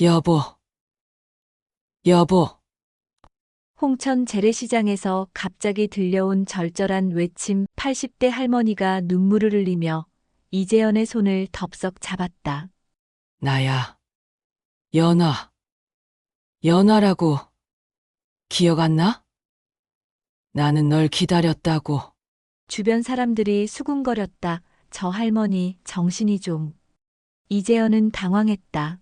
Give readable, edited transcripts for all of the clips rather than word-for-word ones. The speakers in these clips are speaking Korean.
여보, 여보, 홍천 재래시장에서 갑자기 들려온 절절한 외침. 80대 할머니가 눈물을 흘리며 이재연의 손을 덥석 잡았다. 나야. 연아, 연아라고. 기억 안 나? 나는 널 기다렸다고. 주변 사람들이 수군거렸다. 저 할머니 정신이 좀. 이재연은 당황했다.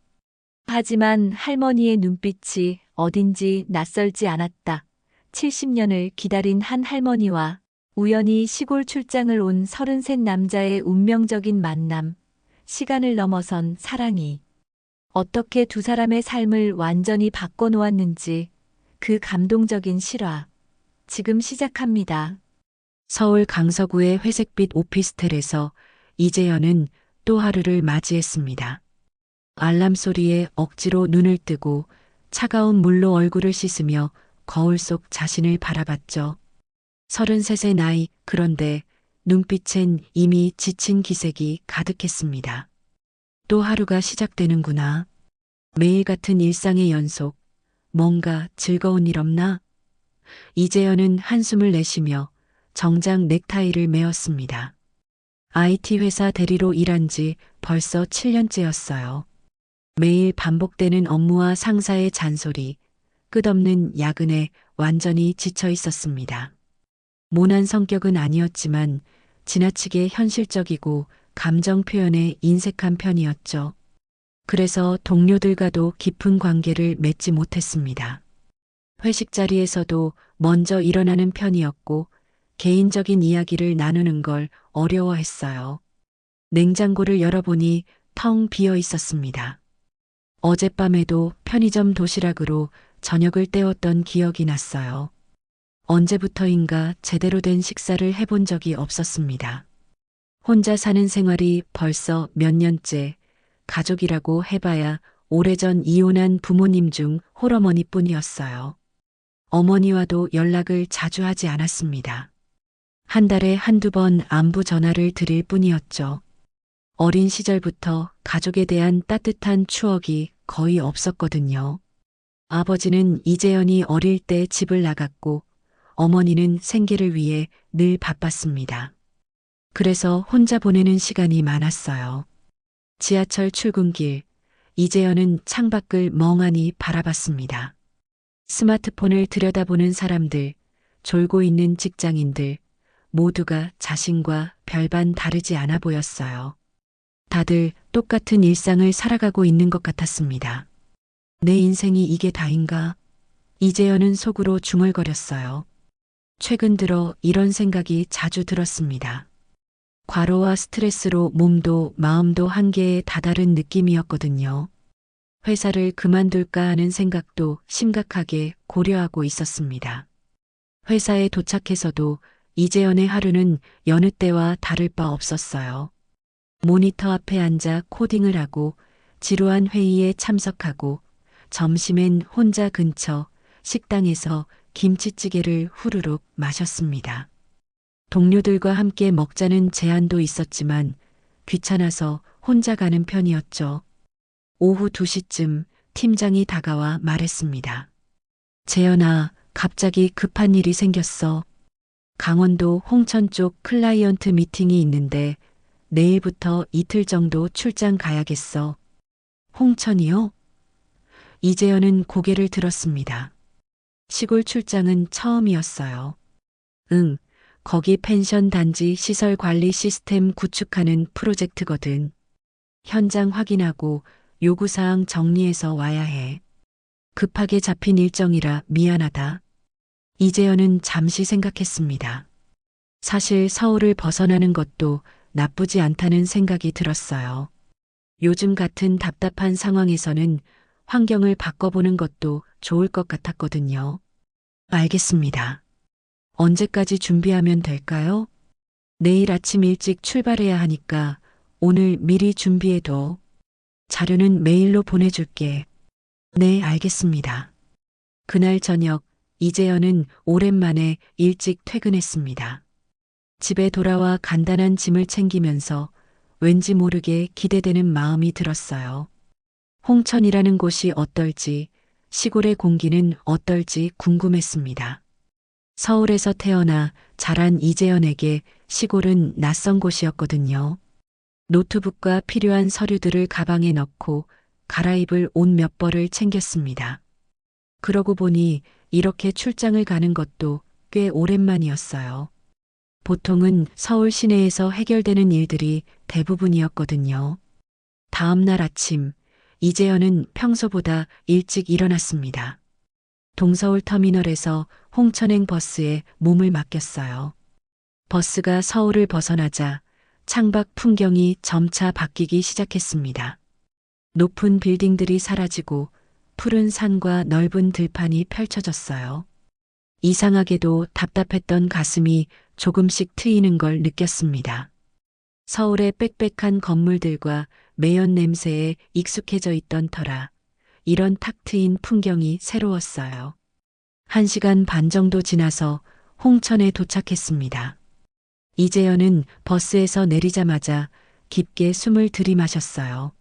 하지만 할머니의 눈빛이 어딘지 낯설지 않았다. 70년을 기다린 한 할머니와 우연히 시골 출장을 온 33 남자의 운명적인 만남. 시간을 넘어선 사랑이 어떻게 두 사람의 삶을 완전히 바꿔놓았는지, 그 감동적인 실화. 지금 시작합니다. 서울 강서구의 회색빛 오피스텔에서 이재연은 또 하루를 맞이했습니다. 알람 소리에 억지로 눈을 뜨고 차가운 물로 얼굴을 씻으며 거울 속 자신을 바라봤죠. 33의 나이, 그런데 눈빛엔 이미 지친 기색이 가득했습니다. 또 하루가 시작되는구나. 매일 같은 일상의 연속. 뭔가 즐거운 일 없나? 이재연은 한숨을 내쉬며 정장 넥타이를 메었습니다. IT 회사 대리로 일한 지 벌써 7년째였어요. 매일 반복되는 업무와 상사의 잔소리, 끝없는 야근에 완전히 지쳐 있었습니다. 모난 성격은 아니었지만 지나치게 현실적이고 감정 표현에 인색한 편이었죠. 그래서 동료들과도 깊은 관계를 맺지 못했습니다. 회식 자리에서도 먼저 일어나는 편이었고 개인적인 이야기를 나누는 걸 어려워했어요. 냉장고를 열어보니 텅 비어 있었습니다. 어젯밤에도 편의점 도시락으로 저녁을 때웠던 기억이 났어요. 언제부터인가 제대로 된 식사를 해본 적이 없었습니다. 혼자 사는 생활이 벌써 몇 년째, 가족이라고 해봐야 오래전 이혼한 부모님 중 홀어머니뿐이었어요. 어머니와도 연락을 자주 하지 않았습니다. 한 달에 한두 번 안부 전화를 드릴 뿐이었죠. 어린 시절부터 가족에 대한 따뜻한 추억이 거의 없었거든요. 아버지는 이재연이 어릴 때 집을 나갔고 어머니는 생계를 위해 늘 바빴습니다. 그래서 혼자 보내는 시간이 많았어요. 지하철 출근길, 이재연은 창밖을 멍하니 바라봤습니다. 스마트폰을 들여다보는 사람들, 졸고 있는 직장인들, 모두가 자신과 별반 다르지 않아 보였어요. 다들 똑같은 일상을 살아가고 있는 것 같았습니다. 내 인생이 이게 다인가? 이재연은 속으로 중얼거렸어요. 최근 들어 이런 생각이 자주 들었습니다. 과로와 스트레스로 몸도 마음도 한계에 다다른 느낌이었거든요. 회사를 그만둘까 하는 생각도 심각하게 고려하고 있었습니다. 회사에 도착해서도 이재연의 하루는 여느 때와 다를 바 없었어요. 모니터 앞에 앉아 코딩을 하고 지루한 회의에 참석하고 점심엔 혼자 근처 식당에서 김치찌개를 후루룩 마셨습니다. 동료들과 함께 먹자는 제안도 있었지만 귀찮아서 혼자 가는 편이었죠. 오후 2시쯤 팀장이 다가와 말했습니다. 재연아, 갑자기 급한 일이 생겼어. 강원도 홍천 쪽 클라이언트 미팅이 있는데 내일부터 이틀 정도 출장 가야겠어. 홍천이요? 이재연은 고개를 들었습니다. 시골 출장은 처음이었어요. 응, 거기 펜션 단지 시설 관리 시스템 구축하는 프로젝트거든. 현장 확인하고 요구사항 정리해서 와야 해. 급하게 잡힌 일정이라 미안하다. 이재연은 잠시 생각했습니다. 사실 서울을 벗어나는 것도 나쁘지 않다는 생각이 들었어요. 요즘 같은 답답한 상황에서는 환경을 바꿔보는 것도 좋을 것 같았거든요. 알겠습니다. 언제까지 준비하면 될까요? 내일 아침 일찍 출발해야 하니까 오늘 미리 준비해둬. 자료는 메일로 보내줄게. 네, 알겠습니다. 그날 저녁 이재연은 오랜만에 일찍 퇴근했습니다. 집에 돌아와 간단한 짐을 챙기면서 왠지 모르게 기대되는 마음이 들었어요. 홍천이라는 곳이 어떨지, 시골의 공기는 어떨지 궁금했습니다. 서울에서 태어나 자란 이재현에게 시골은 낯선 곳이었거든요. 노트북과 필요한 서류들을 가방에 넣고 갈아입을 옷 몇 벌을 챙겼습니다. 그러고 보니 이렇게 출장을 가는 것도 꽤 오랜만이었어요. 보통은 서울 시내에서 해결되는 일들이 대부분이었거든요. 다음 날 아침, 이재현은 평소보다 일찍 일어났습니다. 동서울 터미널에서 홍천행 버스에 몸을 맡겼어요. 버스가 서울을 벗어나자 창밖 풍경이 점차 바뀌기 시작했습니다. 높은 빌딩들이 사라지고 푸른 산과 넓은 들판이 펼쳐졌어요. 이상하게도 답답했던 가슴이 조금씩 트이는 걸 느꼈습니다. 서울의 빽빽한 건물들과 매연 냄새에 익숙해져 있던 터라 이런 탁 트인 풍경이 새로웠어요. 1시간 반 정도 지나서 홍천에 도착했습니다. 이재현은 버스에서 내리자마자 깊게 숨을 들이마셨어요.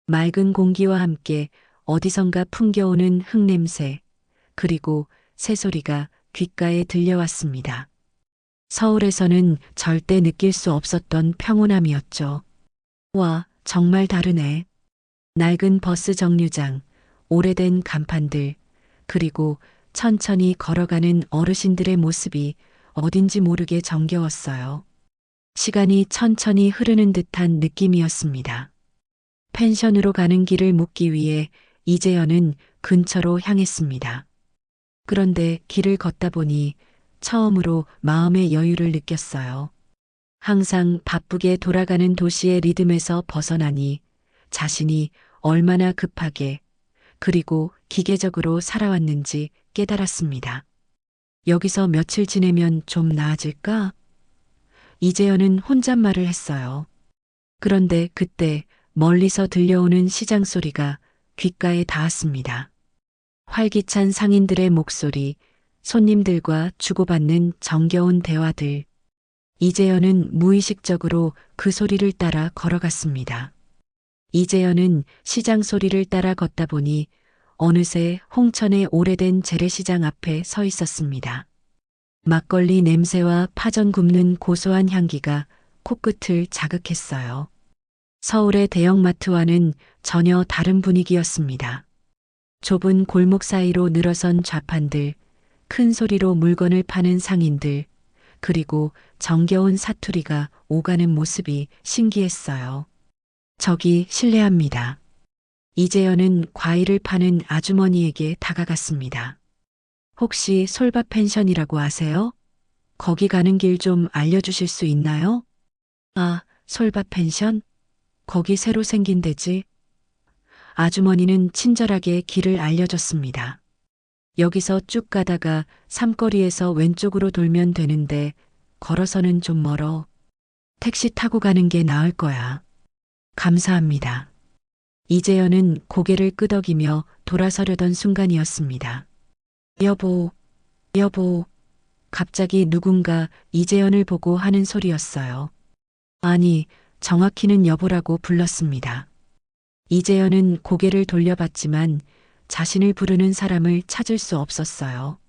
맑은 공기와 함께 어디선가 풍겨오는 흙냄새, 그리고 새소리가 귓가에 들려왔습니다. 서울에서는 절대 느낄 수 없었던 평온함이었죠. 와, 정말 다르네. 낡은 버스 정류장, 오래된 간판들, 그리고 천천히 걸어가는 어르신들의 모습이 어딘지 모르게 정겨웠어요. 시간이 천천히 흐르는 듯한 느낌이었습니다. 펜션으로 가는 길을 묻기 위해 이재현은 근처로 향했습니다. 그런데 길을 걷다 보니 처음으로 마음의 여유를 느꼈어요. 항상 바쁘게 돌아가는 도시의 리듬에서 벗어나니 자신이 얼마나 급하게 그리고 기계적으로 살아왔는지 깨달았습니다. 여기서 며칠 지내면 좀 나아질까? 이재현은 혼잣말을 했어요. 그런데 그때 멀리서 들려오는 시장 소리가 귓가에 닿았습니다. 활기찬 상인들의 목소리, 손님들과 주고받는 정겨운 대화들. 이재현은 무의식적으로 그 소리를 따라 걸어갔습니다. 이재현은 시장 소리를 따라 걷다 보니 어느새 홍천의 오래된 재래시장 앞에 서 있었습니다. 막걸리 냄새와 파전 굽는 고소한 향기가 코끝을 자극했어요. 서울의 대형마트와는 전혀 다른 분위기였습니다. 좁은 골목 사이로 늘어선 좌판들, 큰 소리로 물건을 파는 상인들, 그리고 정겨운 사투리가 오가는 모습이 신기했어요. 저기 실례합니다. 이재현은 과일을 파는 아주머니에게 다가갔습니다. 혹시 솔밭 펜션이라고 아세요? 거기 가는 길 좀 알려주실 수 있나요? 아, 솔밭 펜션? 거기 새로 생긴 데지. 아주머니는 친절하게 길을 알려줬습니다. 여기서 쭉 가다가 삼거리에서 왼쪽으로 돌면 되는데 걸어서는 좀 멀어. 택시 타고 가는 게 나을 거야. 감사합니다. 이재현은 고개를 끄덕이며 돌아서려던 순간이었습니다. 여보, 여보. 갑자기 누군가 이재현을 보고 하는 소리였어요. 아니, 정확히는 여보라고 불렀습니다. 이재현은 고개를 돌려봤지만 자신을 부르는 사람을 찾을 수 없었어요.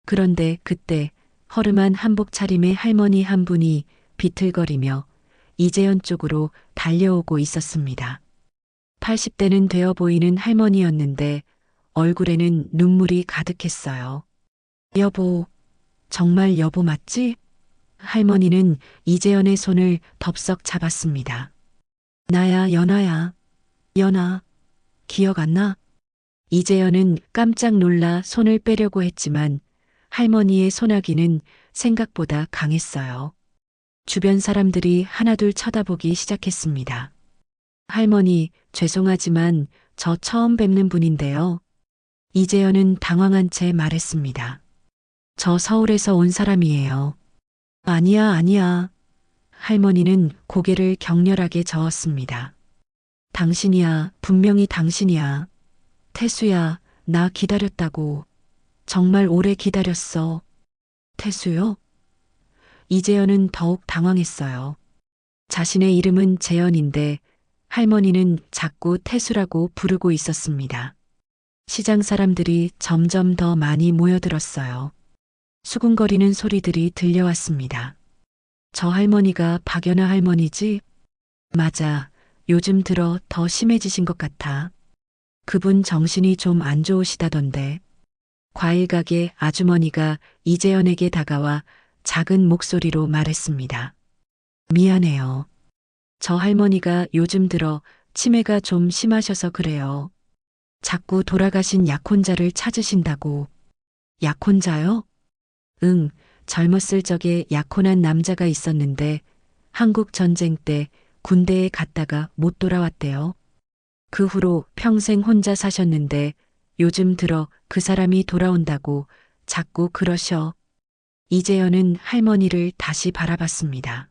그런데 그때 허름한 한복 차림의 할머니 한 분이 비틀거리며 이재현 쪽으로 달려오고 있었습니다. 80대는 되어 보이는 할머니였는데 얼굴에는 눈물이 가득했어요. 여보, 정말 여보 맞지? 할머니는 이재현의 손을 덥석 잡았습니다. 나야, 연아야. 연아, 기억 안 나? 이재현은 깜짝 놀라 손을 빼려고 했지만 할머니의 소나기는 생각보다 강했어요. 주변 사람들이 하나둘 쳐다보기 시작했습니다. 할머니, 죄송하지만 저 처음 뵙는 분인데요. 이재현은 당황한 채 말했습니다. 저 서울에서 온 사람이에요. 아니야, 아니야. 할머니는 고개를 격렬하게 저었습니다. 당신이야, 분명히 당신이야. 태수야, 나 기다렸다고. 정말 오래 기다렸어. 태수요? 이재현은 더욱 당황했어요. 자신의 이름은 재현인데 할머니는 자꾸 태수라고 부르고 있었습니다. 시장 사람들이 점점 더 많이 모여들었어요. 수군거리는 소리들이 들려왔습니다. 저 할머니가 박연아 할머니지? 맞아. 요즘 들어 더 심해지신 것 같아. 그분 정신이 좀 안 좋으시다던데. 과일 가게 아주머니가 이재연에게 다가와 작은 목소리로 말했습니다. 미안해요. 저 할머니가 요즘 들어 치매가 좀 심하셔서 그래요. 자꾸 돌아가신 약혼자를 찾으신다고. 약혼자요? 응, 젊었을 적에 약혼한 남자가 있었는데 한국 전쟁 때 군대에 갔다가 못 돌아왔대요. 그 후로 평생 혼자 사셨는데 요즘 들어 그 사람이 돌아온다고 자꾸 그러셔. 이재연은 할머니를 다시 바라봤습니다.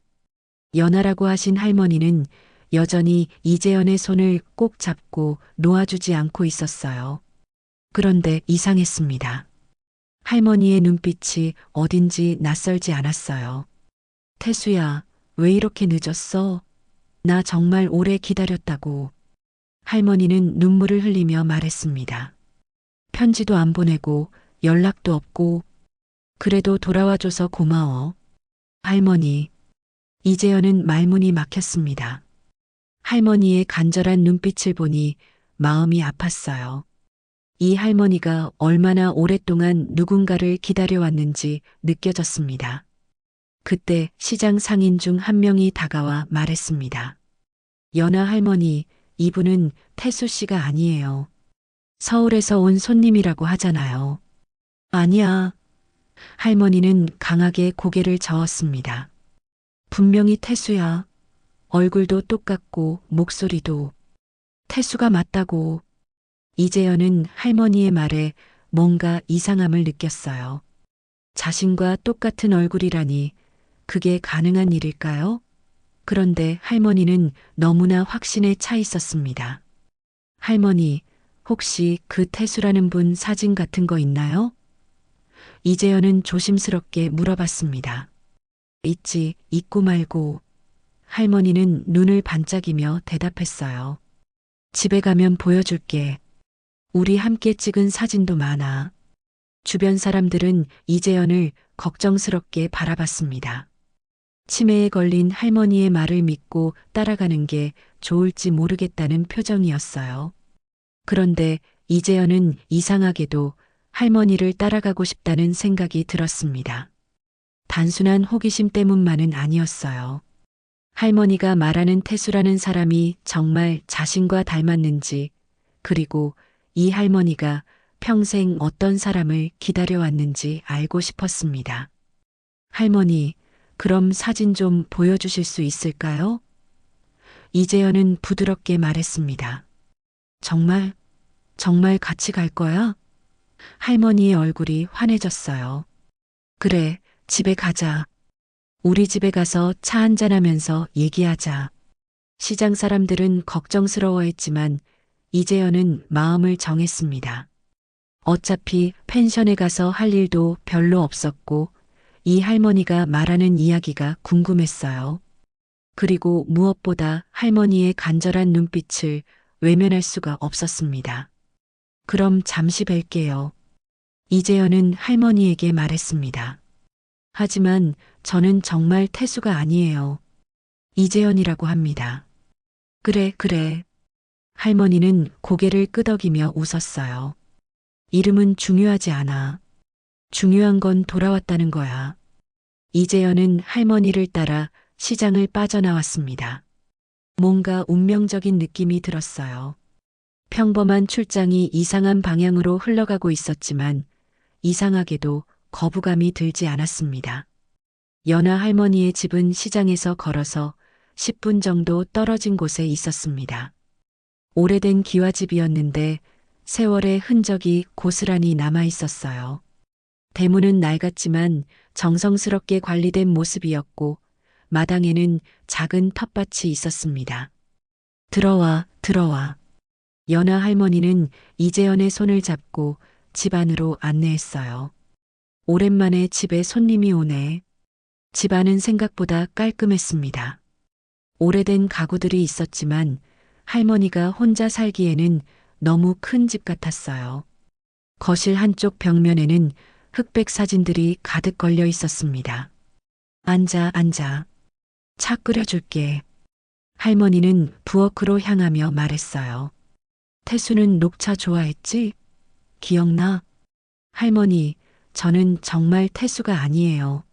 연하라고 하신 할머니는 여전히 이재연의 손을 꼭 잡고 놓아주지 않고 있었어요. 그런데 이상했습니다. 할머니의 눈빛이 어딘지 낯설지 않았어요. 태수야, 왜 이렇게 늦었어? 나 정말 오래 기다렸다고. 할머니는 눈물을 흘리며 말했습니다. 편지도 안 보내고 연락도 없고 그래도 돌아와줘서 고마워. 할머니. 이재연은 말문이 막혔습니다. 할머니의 간절한 눈빛을 보니 마음이 아팠어요. 이 할머니가 얼마나 오랫동안 누군가를 기다려왔는지 느껴졌습니다. 그때 시장 상인 중 한 명이 다가와 말했습니다. 연하 할머니, 이분은 태수 씨가 아니에요. 서울에서 온 손님이라고 하잖아요. 아니야. 할머니는 강하게 고개를 저었습니다. 분명히 태수야. 얼굴도 똑같고 목소리도. 태수가 맞다고. 이재연은 할머니의 말에 뭔가 이상함을 느꼈어요. 자신과 똑같은 얼굴이라니 그게 가능한 일일까요? 그런데 할머니는 너무나 확신에 차 있었습니다. 할머니, 혹시 그 태수라는 분 사진 같은 거 있나요? 이재연은 조심스럽게 물어봤습니다. 있지, 있고 말고. 할머니는 눈을 반짝이며 대답했어요. 집에 가면 보여줄게. 우리 함께 찍은 사진도 많아. 주변 사람들은 이재연을 걱정스럽게 바라봤습니다. 치매에 걸린 할머니의 말을 믿고 따라가는 게 좋을지 모르겠다는 표정이었어요. 그런데 이재연은 이상하게도 할머니를 따라가고 싶다는 생각이 들었습니다. 단순한 호기심 때문만은 아니었어요. 할머니가 말하는 태수라는 사람이 정말 자신과 닮았는지, 그리고 이 할머니가 평생 어떤 사람을 기다려왔는지 알고 싶었습니다. 할머니, 그럼 사진 좀 보여주실 수 있을까요? 이재연은 부드럽게 말했습니다. 정말 같이 갈 거야? 할머니의 얼굴이 환해졌어요. 그래, 집에 가자. 우리 집에 가서 차 한잔하면서 얘기하자. 시장 사람들은 걱정스러워했지만 이재연은 마음을 정했습니다. 어차피 펜션에 가서 할 일도 별로 없었고 이 할머니가 말하는 이야기가 궁금했어요. 그리고 무엇보다 할머니의 간절한 눈빛을 외면할 수가 없었습니다. 그럼 잠시 뵐게요. 이재연은 할머니에게 말했습니다. 하지만 저는 정말 태수가 아니에요. 이재연이라고 합니다. 그래. 할머니는 고개를 끄덕이며 웃었어요. 이름은 중요하지 않아. 중요한 건 돌아왔다는 거야. 이재연은 할머니를 따라 시장을 빠져나왔습니다. 뭔가 운명적인 느낌이 들었어요. 평범한 출장이 이상한 방향으로 흘러가고 있었지만 이상하게도 거부감이 들지 않았습니다. 연하 할머니의 집은 시장에서 걸어서 10분 정도 떨어진 곳에 있었습니다. 오래된 기와집이었는데 세월의 흔적이 고스란히 남아 있었어요. 대문은 낡았지만 정성스럽게 관리된 모습이었고 마당에는 작은 텃밭이 있었습니다. 들어와. 연하 할머니는 이재연의 손을 잡고 집 안으로 안내했어요. 오랜만에 집에 손님이 오네. 집 안은 생각보다 깔끔했습니다. 오래된 가구들이 있었지만 할머니가 혼자 살기에는 너무 큰 집 같았어요. 거실 한쪽 벽면에는 흑백 사진들이 가득 걸려 있었습니다. 앉아, 앉아. 차 끓여줄게. 할머니는 부엌으로 향하며 말했어요. 태수는 녹차 좋아했지? 기억나? 할머니, 저는 정말 태수가 아니에요.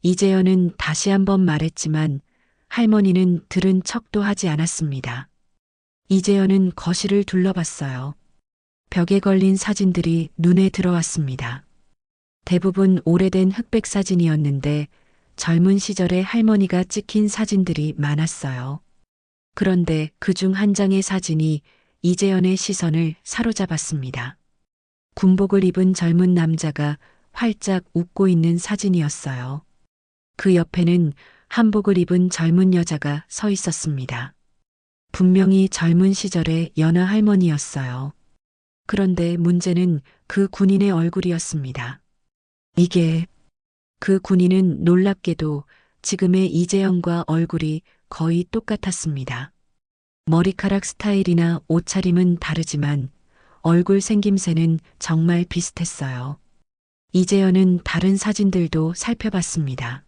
이재현은 다시 한번 말했지만 할머니는 들은 척도 하지 않았습니다. 이재현은 거실을 둘러봤어요. 벽에 걸린 사진들이 눈에 들어왔습니다. 대부분 오래된 흑백 사진이었는데 젊은 시절의 할머니가 찍힌 사진들이 많았어요. 그런데 그중 한 장의 사진이 이재현의 시선을 사로잡았습니다. 군복을 입은 젊은 남자가 활짝 웃고 있는 사진이었어요. 그 옆에는 한복을 입은 젊은 여자가 서 있었습니다. 분명히 젊은 시절의 연하 할머니였어요. 그런데 문제는 그 군인의 얼굴이었습니다. 이게 그 군인은 놀랍게도 지금의 이재현과 얼굴이 거의 똑같았습니다. 머리카락 스타일이나 옷차림은 다르지만 얼굴 생김새는 정말 비슷했어요. 이재현은 다른 사진들도 살펴봤습니다.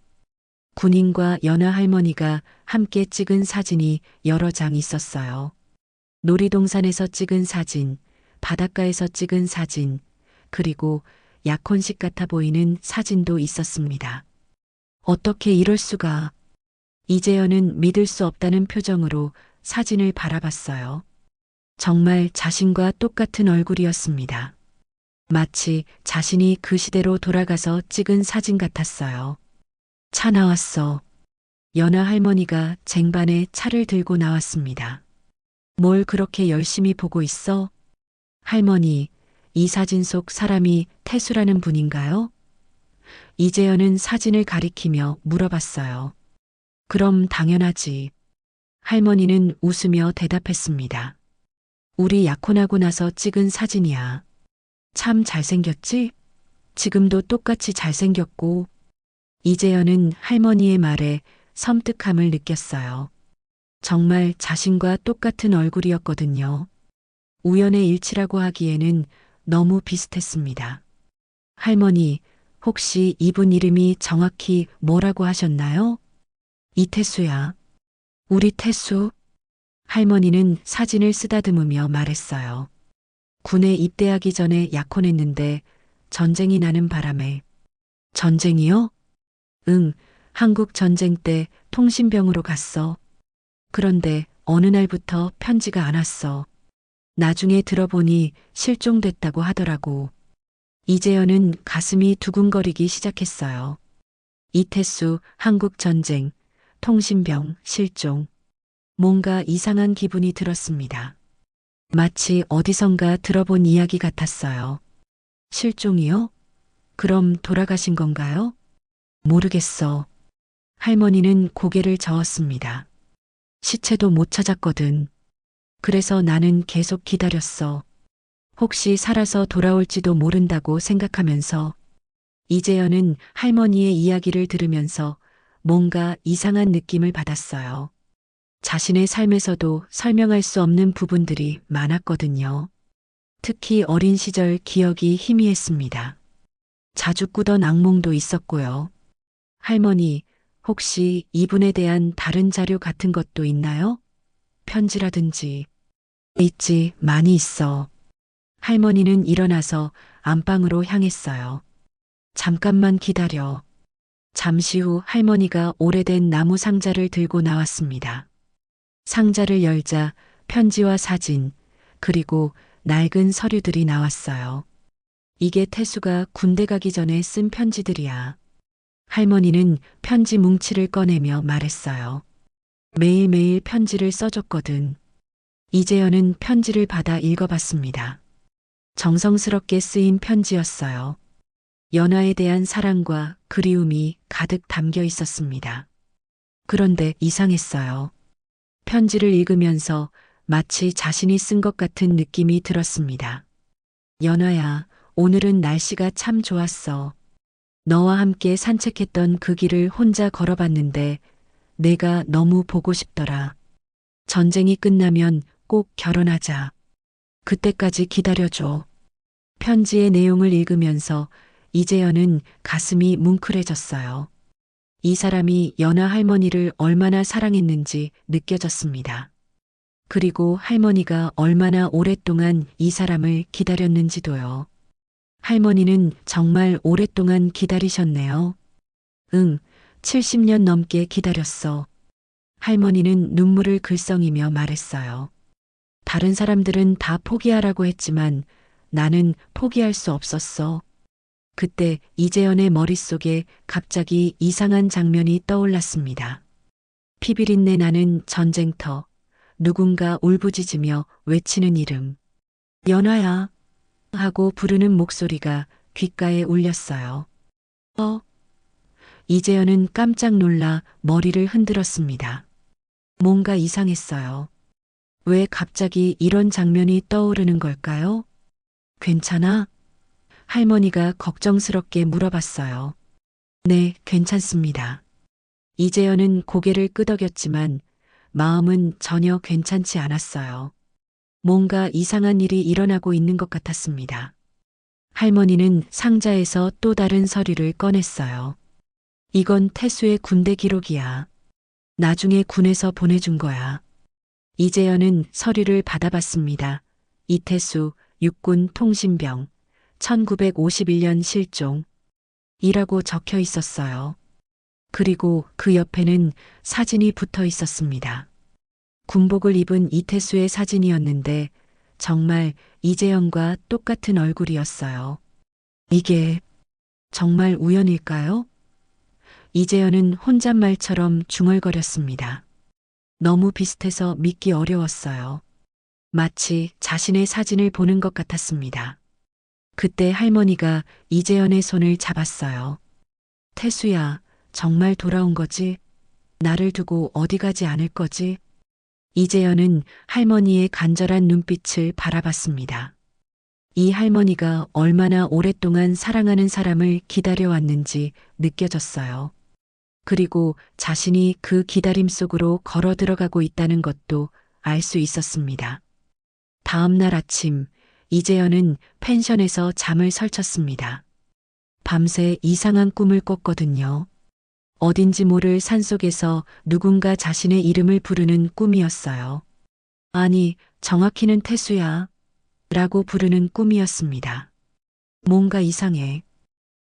군인과 연하 할머니가 함께 찍은 사진이 여러 장 있었어요. 놀이동산에서 찍은 사진, 바닷가에서 찍은 사진, 그리고 약혼식 같아 보이는 사진도 있었습니다. 어떻게 이럴 수가? 이재현은 믿을 수 없다는 표정으로 사진을 바라봤어요. 정말 자신과 똑같은 얼굴이었습니다. 마치 자신이 그 시대로 돌아가서 찍은 사진 같았어요. 차 나왔어. 연하 할머니가 쟁반에 차를 들고 나왔습니다. 뭘 그렇게 열심히 보고 있어? 할머니, 이 사진 속 사람이 태수라는 분인가요? 이재현은 사진을 가리키며 물어봤어요. 그럼 당연하지. 할머니는 웃으며 대답했습니다. 우리 약혼하고 나서 찍은 사진이야. 참 잘생겼지? 지금도 똑같이 잘생겼고. 이재현은 할머니의 말에 섬뜩함을 느꼈어요. 정말 자신과 똑같은 얼굴이었거든요. 우연의 일치라고 하기에는 너무 비슷했습니다. 할머니, 혹시 이분 이름이 정확히 뭐라고 하셨나요? 이태수야. 우리 태수? 할머니는 사진을 쓰다듬으며 말했어요. 군에 입대하기 전에 약혼했는데 전쟁이 나는 바람에. 전쟁이요? 응, 한국 전쟁 때 통신병으로 갔어. 그런데 어느 날부터 편지가 안 왔어. 나중에 들어보니 실종됐다고 하더라고. 이재현은 가슴이 두근거리기 시작했어요. 이태수, 한국 전쟁, 통신병, 실종. 뭔가 이상한 기분이 들었습니다. 마치 어디선가 들어본 이야기 같았어요. 실종이요? 그럼 돌아가신 건가요? 모르겠어. 할머니는 고개를 저었습니다. 시체도 못 찾았거든. 그래서 나는 계속 기다렸어. 혹시 살아서 돌아올지도 모른다고 생각하면서. 이재현은 할머니의 이야기를 들으면서 뭔가 이상한 느낌을 받았어요. 자신의 삶에서도 설명할 수 없는 부분들이 많았거든요. 특히 어린 시절 기억이 희미했습니다. 자주 꾸던 악몽도 있었고요. 할머니, 혹시 이분에 대한 다른 자료 같은 것도 있나요? 편지라든지. 있지, 많이 있어. 할머니는 일어나서 안방으로 향했어요. 잠깐만 기다려. 잠시 후 할머니가 오래된 나무 상자를 들고 나왔습니다. 상자를 열자 편지와 사진, 그리고 낡은 서류들이 나왔어요. 이게 태수가 군대 가기 전에 쓴 편지들이야. 할머니는 편지 뭉치를 꺼내며 말했어요. 매일매일 편지를 써줬거든. 이재현은 편지를 받아 읽어봤습니다. 정성스럽게 쓰인 편지였어요. 연하에 대한 사랑과 그리움이 가득 담겨 있었습니다. 그런데 이상했어요. 편지를 읽으면서 마치 자신이 쓴 것 같은 느낌이 들었습니다. 연하야, 오늘은 날씨가 참 좋았어. 너와 함께 산책했던 그 길을 혼자 걸어봤는데 내가 너무 보고 싶더라. 전쟁이 끝나면 꼭 결혼하자. 그때까지 기다려줘. 편지의 내용을 읽으면서 이재현은 가슴이 뭉클해졌어요. 이 사람이 연하 할머니를 얼마나 사랑했는지 느껴졌습니다. 그리고 할머니가 얼마나 오랫동안 이 사람을 기다렸는지도요. 할머니는 정말 오랫동안 기다리셨네요. 응, 70년 넘게 기다렸어. 할머니는 눈물을 글썽이며 말했어요. 다른 사람들은 다 포기하라고 했지만 나는 포기할 수 없었어. 그때 이재현의 머릿속에 갑자기 이상한 장면이 떠올랐습니다. 피비린내 나는 전쟁터, 누군가 울부짖으며 외치는 이름. 연화야 하고 부르는 목소리가 귓가에 울렸어요. 이재현은 깜짝 놀라 머리를 흔들었습니다. 뭔가 이상했어요. 왜 갑자기 이런 장면이 떠오르는 걸까요? 괜찮아? 할머니가 걱정스럽게 물어봤어요. 네, 괜찮습니다. 이재현은 고개를 끄덕였지만 마음은 전혀 괜찮지 않았어요. 뭔가 이상한 일이 일어나고 있는 것 같았습니다. 할머니는 상자에서 또 다른 서류를 꺼냈어요. 이건 태수의 군대 기록이야. 나중에 군에서 보내준 거야. 이재현은 서류를 받아봤습니다. 이태수, 육군 통신병, 1951년 실종. 이라고 적혀 있었어요. 그리고 그 옆에는 사진이 붙어 있었습니다. 군복을 입은 이태수의 사진이었는데 정말 이재현과 똑같은 얼굴이었어요. 이게 정말 우연일까요? 이재현은 혼잣말처럼 중얼거렸습니다. 너무 비슷해서 믿기 어려웠어요. 마치 자신의 사진을 보는 것 같았습니다. 그때 할머니가 이재현의 손을 잡았어요. 태수야, 정말 돌아온 거지? 나를 두고 어디 가지 않을 거지? 이재현은 할머니의 간절한 눈빛을 바라봤습니다. 이 할머니가 얼마나 오랫동안 사랑하는 사람을 기다려왔는지 느껴졌어요. 그리고 자신이 그 기다림 속으로 걸어 들어가고 있다는 것도 알 수 있었습니다. 다음 날 아침, 이재현은 펜션에서 잠을 설쳤습니다. 밤새 이상한 꿈을 꿨거든요. 어딘지 모를 산속에서 누군가 자신의 이름을 부르는 꿈이었어요. 아니, 정확히는 태수야. 라고 부르는 꿈이었습니다. 뭔가 이상해.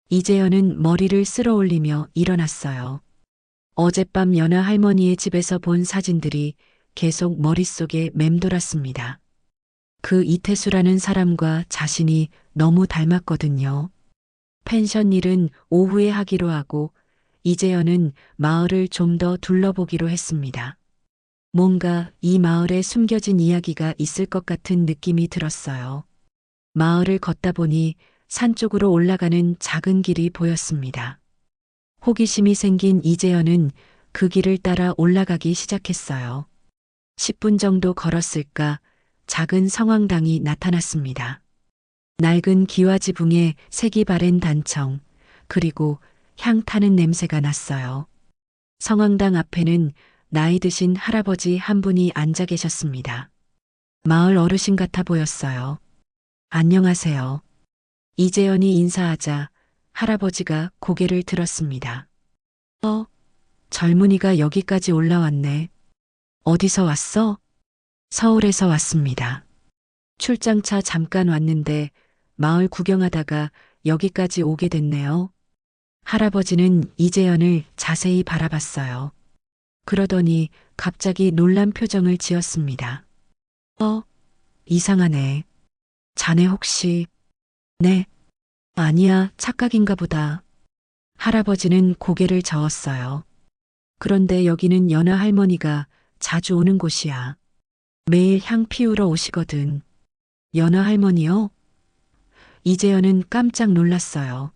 이재현은 머리를 쓸어 올리며 일어났어요. 어젯밤 연하 할머니의 집에서 본 사진들이 계속 머릿속에 맴돌았습니다. 그 이태수라는 사람과 자신이 너무 닮았거든요. 펜션 일은 오후에 하기로 하고 이재현은 마을을 좀 더 둘러보기로 했습니다. 뭔가 이 마을에 숨겨진 이야기가 있을 것 같은 느낌이 들었어요. 마을을 걷다 보니 산 쪽으로 올라가는 작은 길이 보였습니다. 호기심이 생긴 이재현은 그 길을 따라 올라가기 시작했어요. 10분 정도 걸었을까 작은 성황당이 나타났습니다. 낡은 기와 지붕에 색이 바랜 단청, 그리고 향 타는 냄새가 났어요. 성황당 앞에는 나이 드신 할아버지 한 분이 앉아 계셨습니다. 마을 어르신 같아 보였어요. 안녕하세요. 이재현이 인사하자 할아버지가 고개를 들었습니다. 젊은이가 여기까지 올라왔네. 어디서 왔어? 서울에서 왔습니다. 출장차 잠깐 왔는데 마을 구경하다가 여기까지 오게 됐네요. 할아버지는 이재현을 자세히 바라봤어요. 그러더니 갑자기 놀란 표정을 지었습니다. 이상하네. 자네 혹시... 네. 아니야, 착각인가 보다. 할아버지는 고개를 저었어요. 그런데 여기는 연하 할머니가 자주 오는 곳이야. 매일 향 피우러 오시거든. 연하 할머니요? 이재현은 깜짝 놀랐어요.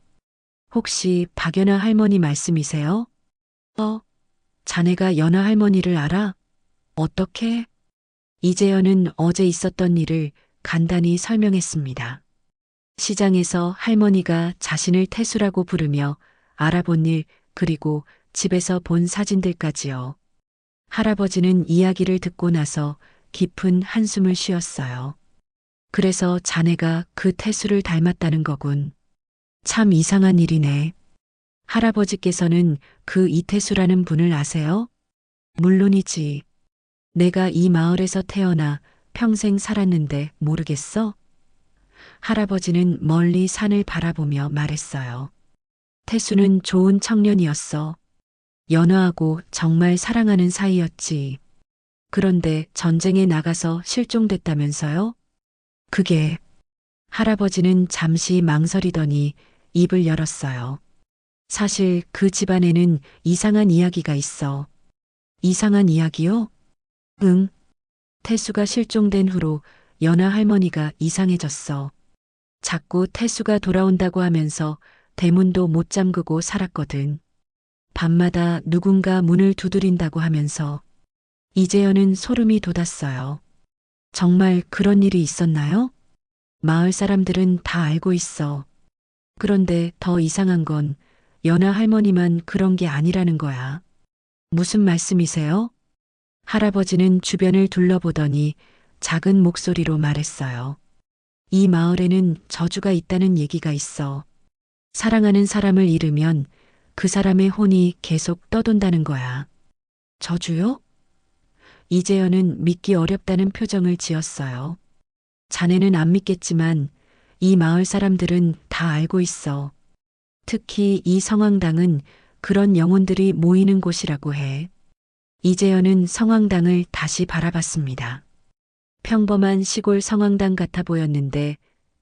혹시 박연하 할머니 말씀이세요? 자네가 연하 할머니를 알아? 어떻게? 이재현은 어제 있었던 일을 간단히 설명했습니다. 시장에서 할머니가 자신을 태수라고 부르며 알아본 일, 그리고 집에서 본 사진들까지요. 할아버지는 이야기를 듣고 나서 깊은 한숨을 쉬었어요. 그래서 자네가 그 태수를 닮았다는 거군. 참 이상한 일이네. 할아버지께서는 그 이태수라는 분을 아세요? 물론이지. 내가 이 마을에서 태어나 평생 살았는데 모르겠어? 할아버지는 멀리 산을 바라보며 말했어요. 태수는 좋은 청년이었어. 연하하고 정말 사랑하는 사이였지. 그런데 전쟁에 나가서 실종됐다면서요? 그게 할아버지는 잠시 망설이더니 입을 열었어요. 사실 그 집안에는 이상한 이야기가 있어. 이상한 이야기요? 응. 태수가 실종된 후로 연하 할머니가 이상해졌어. 자꾸 태수가 돌아온다고 하면서 대문도 못 잠그고 살았거든. 밤마다 누군가 문을 두드린다고 하면서 이재현은 소름이 돋았어요. 정말 그런 일이 있었나요? 마을 사람들은 다 알고 있어. 그런데 더 이상한 건 연하 할머니만 그런 게 아니라는 거야. 무슨 말씀이세요? 할아버지는 주변을 둘러보더니 작은 목소리로 말했어요. 이 마을에는 저주가 있다는 얘기가 있어. 사랑하는 사람을 잃으면 그 사람의 혼이 계속 떠돈다는 거야. 저주요? 이재현은 믿기 어렵다는 표정을 지었어요. 자네는 안 믿겠지만 이 마을 사람들은 다 알고 있어. 특히 이 성황당은 그런 영혼들이 모이는 곳이라고 해. 이재현은 성황당을 다시 바라봤습니다. 평범한 시골 성황당 같아 보였는데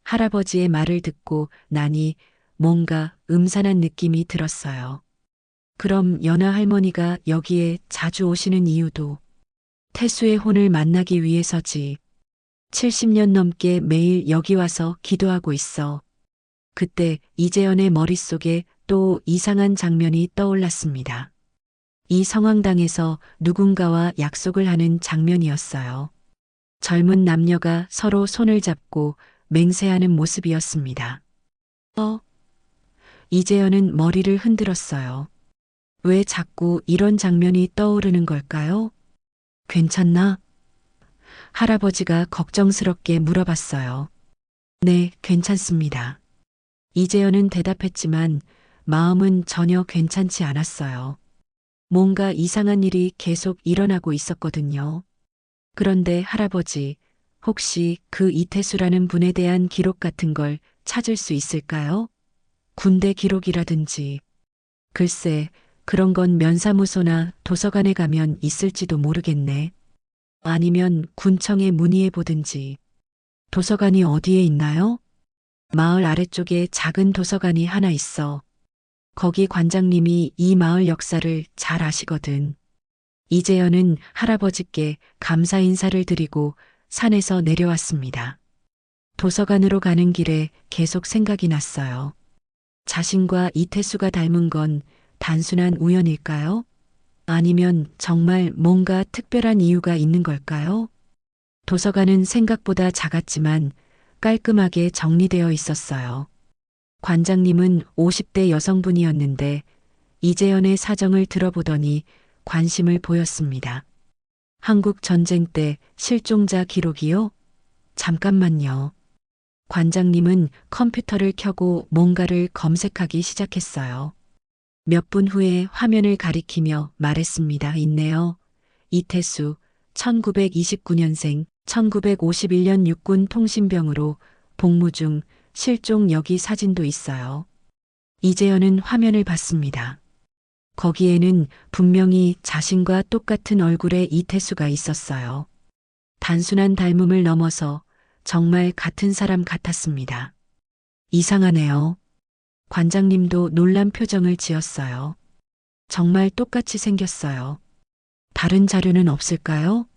할아버지의 말을 듣고 나니 뭔가 음산한 느낌이 들었어요. 그럼 연하 할머니가 여기에 자주 오시는 이유도 태수의 혼을 만나기 위해서지. 70년 넘게 매일 여기 와서 기도하고 있어. 그때 이재현의 머릿속에 또 이상한 장면이 떠올랐습니다. 이 성황당에서 누군가와 약속을 하는 장면이었어요. 젊은 남녀가 서로 손을 잡고 맹세하는 모습이었습니다. 이재현은 머리를 흔들었어요. 왜 자꾸 이런 장면이 떠오르는 걸까요? 괜찮나? 할아버지가 걱정스럽게 물어봤어요. 네, 괜찮습니다. 이재현은 대답했지만 마음은 전혀 괜찮지 않았어요. 뭔가 이상한 일이 계속 일어나고 있었거든요. 그런데 할아버지, 혹시 그 이태수라는 분에 대한 기록 같은 걸 찾을 수 있을까요? 군대 기록이라든지. 글쎄, 그런 건 면사무소나 도서관에 가면 있을지도 모르겠네. 아니면 군청에 문의해 보든지. 도서관이 어디에 있나요? 마을 아래쪽에 작은 도서관이 하나 있어. 거기 관장님이 이 마을 역사를 잘 아시거든. 이재현은 할아버지께 감사 인사를 드리고 산에서 내려왔습니다. 도서관으로 가는 길에 계속 생각이 났어요. 자신과 이태수가 닮은 건 단순한 우연일까요? 아니면 정말 뭔가 특별한 이유가 있는 걸까요? 도서관은 생각보다 작았지만 깔끔하게 정리되어 있었어요. 관장님은 50대 여성분이었는데 이재현의 사정을 들어보더니 관심을 보였습니다. 한국 전쟁 때 실종자 기록이요? 잠깐만요. 관장님은 컴퓨터를 켜고 뭔가를 검색하기 시작했어요. 몇 분 후에 화면을 가리키며 말했습니다. 있네요. 이태수, 1929년생, 1951년 육군 통신병으로 복무 중 실종 여기 사진도 있어요. 이재현은 화면을 봤습니다. 거기에는 분명히 자신과 똑같은 얼굴의 이태수가 있었어요. 단순한 닮음을 넘어서 정말 같은 사람 같았습니다. 이상하네요. 관장님도 놀란 표정을 지었어요. 정말 똑같이 생겼어요. 다른 자료는 없을까요?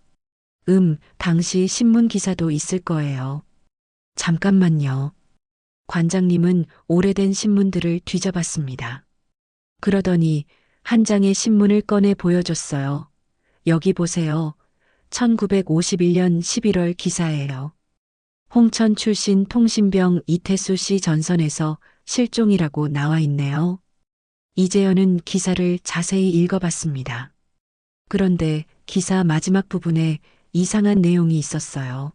당시 신문 기사도 있을 거예요. 잠깐만요. 관장님은 오래된 신문들을 뒤져봤습니다. 그러더니 한 장의 신문을 꺼내 보여줬어요. 여기 보세요. 1951년 11월 기사예요. 홍천 출신 통신병 이태수 씨 전선에서 실종이라고 나와 있네요. 이재현은 기사를 자세히 읽어봤습니다. 그런데 기사 마지막 부분에 이상한 내용이 있었어요.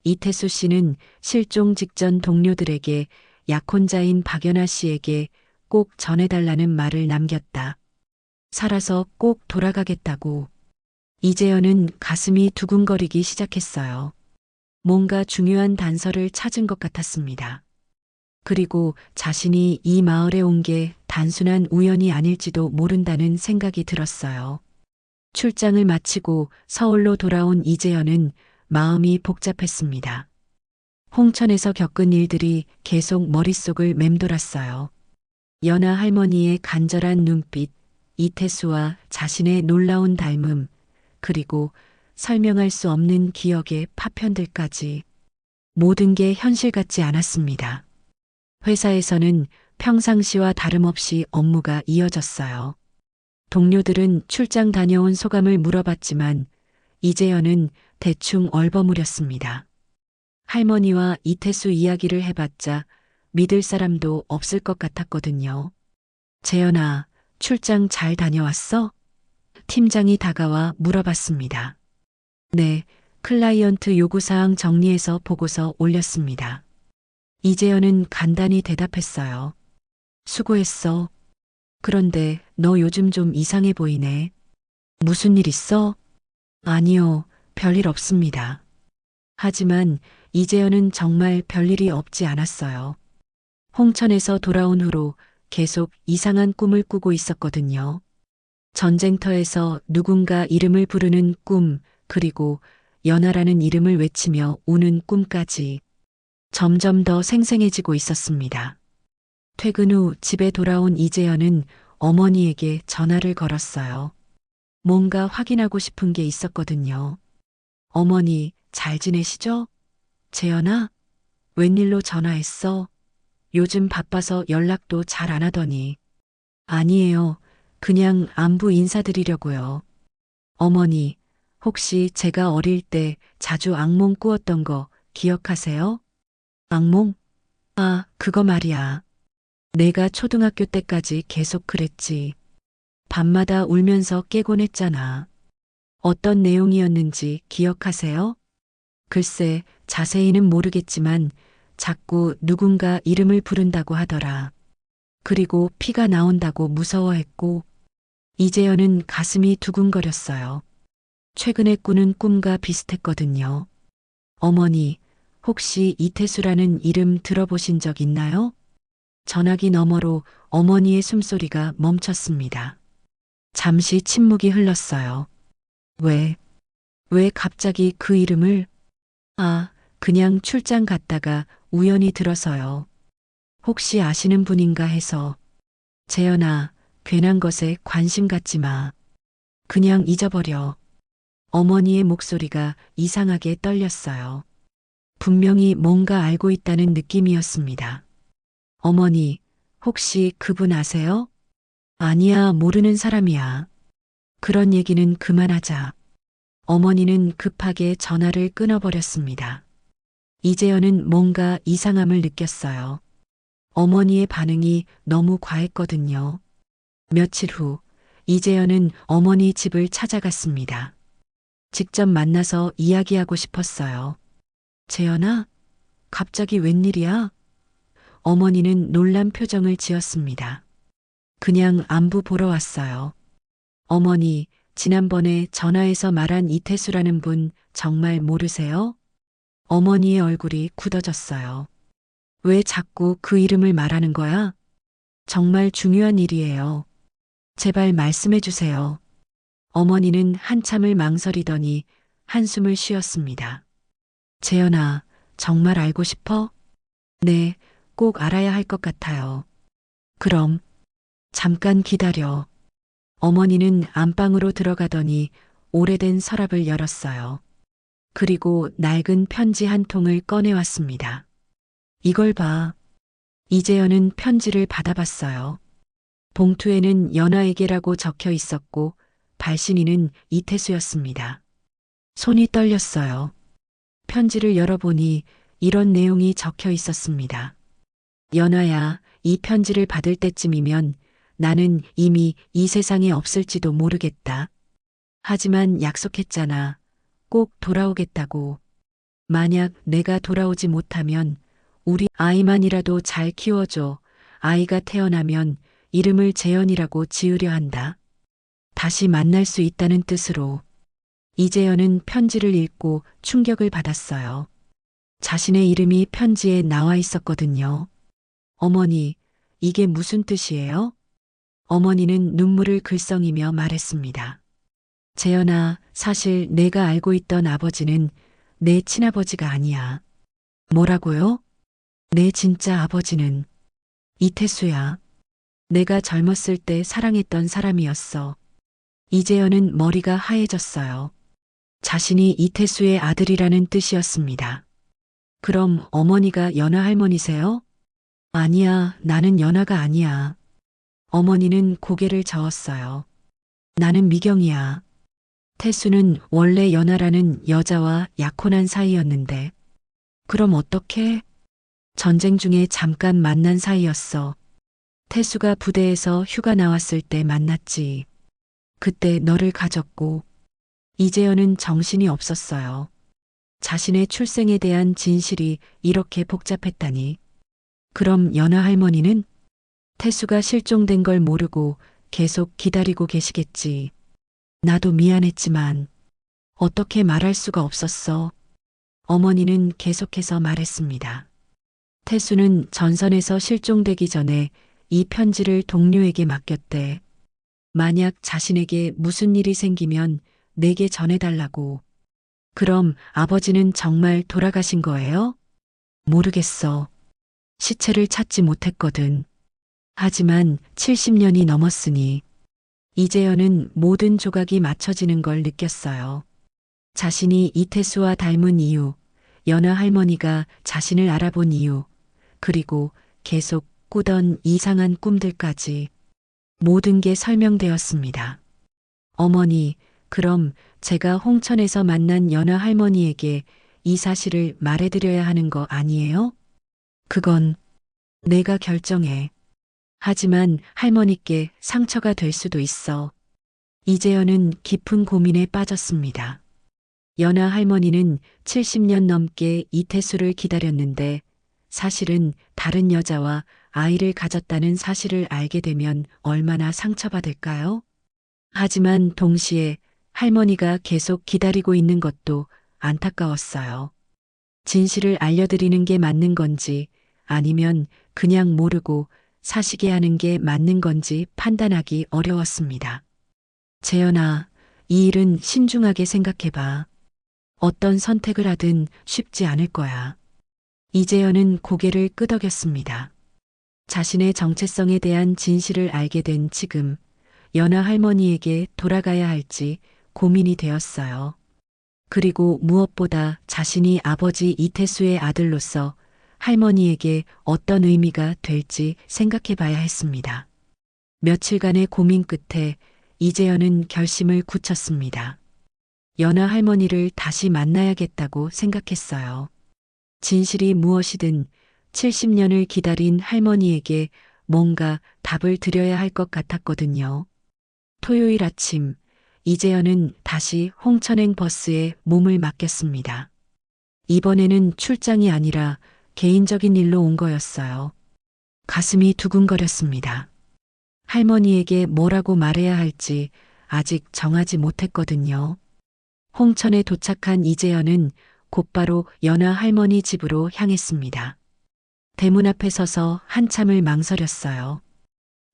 이태수 씨는 실종 직전 동료들에게 약혼자인 박연아 씨에게 꼭 전해달라는 말을 남겼다. 살아서 꼭 돌아가겠다고. 이재현은 가슴이 두근거리기 시작했어요. 뭔가 중요한 단서를 찾은 것 같았습니다. 그리고 자신이 이 마을에 온 게 단순한 우연이 아닐지도 모른다는 생각이 들었어요. 출장을 마치고 서울로 돌아온 이재현은 마음이 복잡했습니다. 홍천에서 겪은 일들이 계속 머릿속을 맴돌았어요. 연하 할머니의 간절한 눈빛, 이태수와 자신의 놀라운 닮음, 그리고 설명할 수 없는 기억의 파편들까지 모든 게 현실 같지 않았습니다. 회사에서는 평상시와 다름없이 업무가 이어졌어요. 동료들은 출장 다녀온 소감을 물어봤지만 이재현은 대충 얼버무렸습니다. 할머니와 이태수 이야기를 해봤자 믿을 사람도 없을 것 같았거든요. 재현아, 출장 잘 다녀왔어? 팀장이 다가와 물어봤습니다. 네, 클라이언트 요구사항 정리해서 보고서 올렸습니다. 이재현은 간단히 대답했어요. 수고했어. 그런데 너 요즘 좀 이상해 보이네. 무슨 일 있어? 아니요, 별일 없습니다. 하지만 이재현은 정말 별일이 없지 않았어요. 홍천에서 돌아온 후로 계속 이상한 꿈을 꾸고 있었거든요. 전쟁터에서 누군가 이름을 부르는 꿈, 그리고 연하라는 이름을 외치며 우는 꿈까지 점점 더 생생해지고 있었습니다. 퇴근 후 집에 돌아온 이재현은 어머니에게 전화를 걸었어요. 뭔가 확인하고 싶은 게 있었거든요. 어머니, 잘 지내시죠? 재현아, 웬일로 전화했어? 요즘 바빠서 연락도 잘 안 하더니. 아니에요. 그냥 안부 인사드리려고요. 어머니, 혹시 제가 어릴 때 자주 악몽 꾸었던 거 기억하세요? 악몽? 아, 그거 말이야. 내가 초등학교 때까지 계속 그랬지. 밤마다 울면서 깨곤 했잖아. 어떤 내용이었는지 기억하세요? 글쎄, 자세히는 모르겠지만 자꾸 누군가 이름을 부른다고 하더라. 그리고 피가 나온다고 무서워했고, 이재현은 가슴이 두근거렸어요. 최근에 꾸는 꿈과 비슷했거든요. 어머니, 혹시 이태수라는 이름 들어보신 적 있나요? 전화기 너머로 어머니의 숨소리가 멈췄습니다. 잠시 침묵이 흘렀어요. 왜 갑자기 그 이름을? 아, 그냥 출장 갔다가 우연히 들어서요. 혹시 아시는 분인가 해서. 재현아, 괜한 것에 관심 갖지 마. 그냥 잊어버려. 어머니의 목소리가 이상하게 떨렸어요. 분명히 뭔가 알고 있다는 느낌이었습니다. 어머니, 혹시 그분 아세요? 아니야, 모르는 사람이야. 그런 얘기는 그만하자. 어머니는 급하게 전화를 끊어버렸습니다. 이재현은 뭔가 이상함을 느꼈어요. 어머니의 반응이 너무 과했거든요. 며칠 후, 이재현은 어머니 집을 찾아갔습니다. 직접 만나서 이야기하고 싶었어요. 재현아, 갑자기 웬일이야? 어머니는 놀란 표정을 지었습니다. 그냥 안부 보러 왔어요. 어머니, 지난번에 전화해서 말한 이태수라는 분 정말 모르세요? 어머니의 얼굴이 굳어졌어요. 왜 자꾸 그 이름을 말하는 거야? 정말 중요한 일이에요. 제발 말씀해 주세요. 어머니는 한참을 망설이더니 한숨을 쉬었습니다. 재현아, 정말 알고 싶어? 네, 꼭 알아야 할 것 같아요. 그럼, 잠깐 기다려. 어머니는 안방으로 들어가더니 오래된 서랍을 열었어요. 그리고 낡은 편지 한 통을 꺼내왔습니다. 이걸 봐. 이재현은 편지를 받아봤어요. 봉투에는 연하에게라고 적혀 있었고 발신인은 이태수였습니다. 손이 떨렸어요. 편지를 열어보니 이런 내용이 적혀 있었습니다. 연하야, 이 편지를 받을 때쯤이면 나는 이미 이 세상에 없을지도 모르겠다. 하지만 약속했잖아. 꼭 돌아오겠다고. 만약 내가 돌아오지 못하면 우리 아이만이라도 잘 키워줘. 아이가 태어나면 이름을 재현이라고 지으려 한다. 다시 만날 수 있다는 뜻으로. 이재현은 편지를 읽고 충격을 받았어요. 자신의 이름이 편지에 나와 있었거든요. 어머니, 이게 무슨 뜻이에요? 어머니는 눈물을 글썽이며 말했습니다. 재현아, 사실 내가 알고 있던 아버지는 내 친아버지가 아니야. 뭐라고요? 내 진짜 아버지는 이태수야. 내가 젊었을 때 사랑했던 사람이었어. 이재현은 머리가 하얘졌어요. 자신이 이태수의 아들이라는 뜻이었습니다. 그럼 어머니가 연하 할머니세요? 아니야, 나는 연하가 아니야. 어머니는 고개를 저었어요. 나는 미경이야. 태수는 원래 연하라는 여자와 약혼한 사이였는데. 그럼 어떻게? 전쟁 중에 잠깐 만난 사이였어. 태수가 부대에서 휴가 나왔을 때 만났지. 그때 너를 가졌고. 이재현은 정신이 없었어요. 자신의 출생에 대한 진실이 이렇게 복잡했다니. 그럼 연하 할머니는? 태수가 실종된 걸 모르고 계속 기다리고 계시겠지. 나도 미안했지만 어떻게 말할 수가 없었어. 어머니는 계속해서 말했습니다. 태수는 전선에서 실종되기 전에 이 편지를 동료에게 맡겼대. 만약 자신에게 무슨 일이 생기면 내게 전해달라고. 그럼 아버지는 정말 돌아가신 거예요? 모르겠어. 시체를 찾지 못했거든. 하지만 70년이 넘었으니 이재현은 모든 조각이 맞춰지는 걸 느꼈어요. 자신이 이태수와 닮은 이유, 연하 할머니가 자신을 알아본 이유, 그리고 계속 꾸던 이상한 꿈들까지 모든 게 설명되었습니다. 어머니, 그럼 제가 홍천에서 만난 연하 할머니에게 이 사실을 말해드려야 하는 거 아니에요? 그건 내가 결정해. 하지만 할머니께 상처가 될 수도 있어. 이재현은 깊은 고민에 빠졌습니다. 연하 할머니는 70년 넘게 이태수를 기다렸는데 사실은 다른 여자와 아이를 가졌다는 사실을 알게 되면 얼마나 상처받을까요? 하지만 동시에 할머니가 계속 기다리고 있는 것도 안타까웠어요. 진실을 알려드리는 게 맞는 건지 아니면 그냥 모르고 사시게 하는 게 맞는 건지 판단하기 어려웠습니다. 재현아, 이 일은 신중하게 생각해봐. 어떤 선택을 하든 쉽지 않을 거야. 이재현은 고개를 끄덕였습니다. 자신의 정체성에 대한 진실을 알게 된 지금 연하 할머니에게 돌아가야 할지 고민이 되었어요. 그리고 무엇보다 자신이 아버지 이태수의 아들로서 할머니에게 어떤 의미가 될지 생각해 봐야 했습니다. 며칠간의 고민 끝에 이재현은 결심을 굳혔습니다. 연하 할머니를 다시 만나야겠다고 생각했어요. 진실이 무엇이든 70년을 기다린 할머니에게 뭔가 답을 드려야 할 것 같았거든요. 토요일 아침, 이재현은 다시 홍천행 버스에 몸을 맡겼습니다. 이번에는 출장이 아니라 개인적인 일로 온 거였어요. 가슴이 두근거렸습니다. 할머니에게 뭐라고 말해야 할지 아직 정하지 못했거든요. 홍천에 도착한 이재현은 곧바로 연하 할머니 집으로 향했습니다. 대문 앞에 서서 한참을 망설였어요.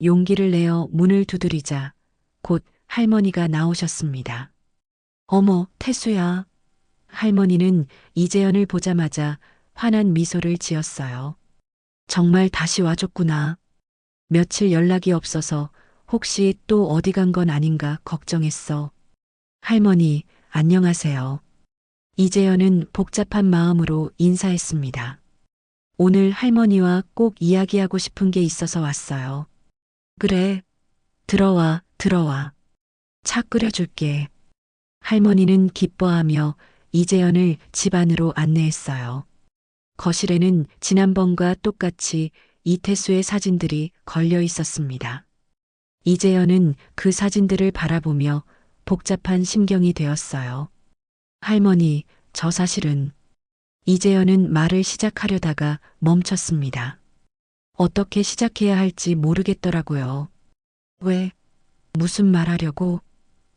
용기를 내어 문을 두드리자 곧 할머니가 나오셨습니다. 어머, 태수야. 할머니는 이재현을 보자마자 환한 미소를 지었어요. 정말 다시 와줬구나. 며칠 연락이 없어서 혹시 또 어디 간 건 아닌가 걱정했어. 할머니, 안녕하세요. 이재현은 복잡한 마음으로 인사했습니다. 오늘 할머니와 꼭 이야기하고 싶은 게 있어서 왔어요. 그래. 들어와, 들어와. 차 끓여줄게. 할머니는 기뻐하며 이재현을 집 안으로 안내했어요. 거실에는 지난번과 똑같이 이태수의 사진들이 걸려 있었습니다. 이재현은 그 사진들을 바라보며 복잡한 심경이 되었어요. 할머니, 저 사실은. 이재현은 말을 시작하려다가 멈췄습니다. 어떻게 시작해야 할지 모르겠더라고요. 왜? 무슨 말 하려고?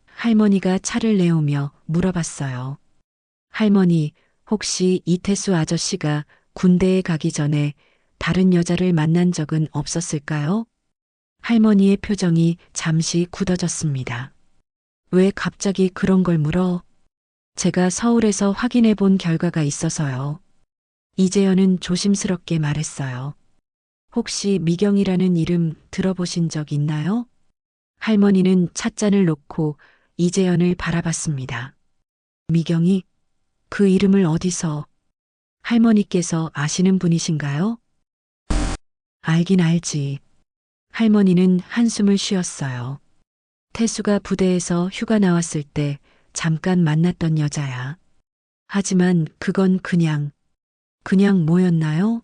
할머니가 차를 내오며 물어봤어요. 할머니, 혹시 이태수 아저씨가 군대에 가기 전에 다른 여자를 만난 적은 없었을까요? 할머니의 표정이 잠시 굳어졌습니다. 왜 갑자기 그런 걸 물어? 제가 서울에서 확인해 본 결과가 있어서요. 이재현은 조심스럽게 말했어요. 혹시 미경이라는 이름 들어보신 적 있나요? 할머니는 찻잔을 놓고 이재현을 바라봤습니다. 미경이? 그 이름을 어디서? 할머니께서 아시는 분이신가요? 알긴 알지. 할머니는 한숨을 쉬었어요. 태수가 부대에서 휴가 나왔을 때 잠깐 만났던 여자야. 하지만 그건 그냥 뭐였나요?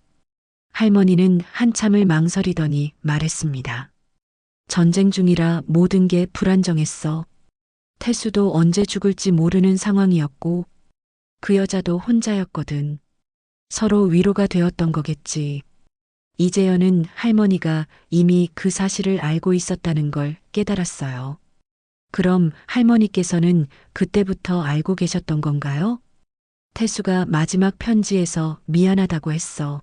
할머니는 한참을 망설이더니 말했습니다. 전쟁 중이라 모든 게 불안정했어. 태수도 언제 죽을지 모르는 상황이었고, 그 여자도 혼자였거든. 서로 위로가 되었던 거겠지. 이재현은 할머니가 이미 그 사실을 알고 있었다는 걸 깨달았어요. 그럼 할머니께서는 그때부터 알고 계셨던 건가요? 태수가 마지막 편지에서 미안하다고 했어.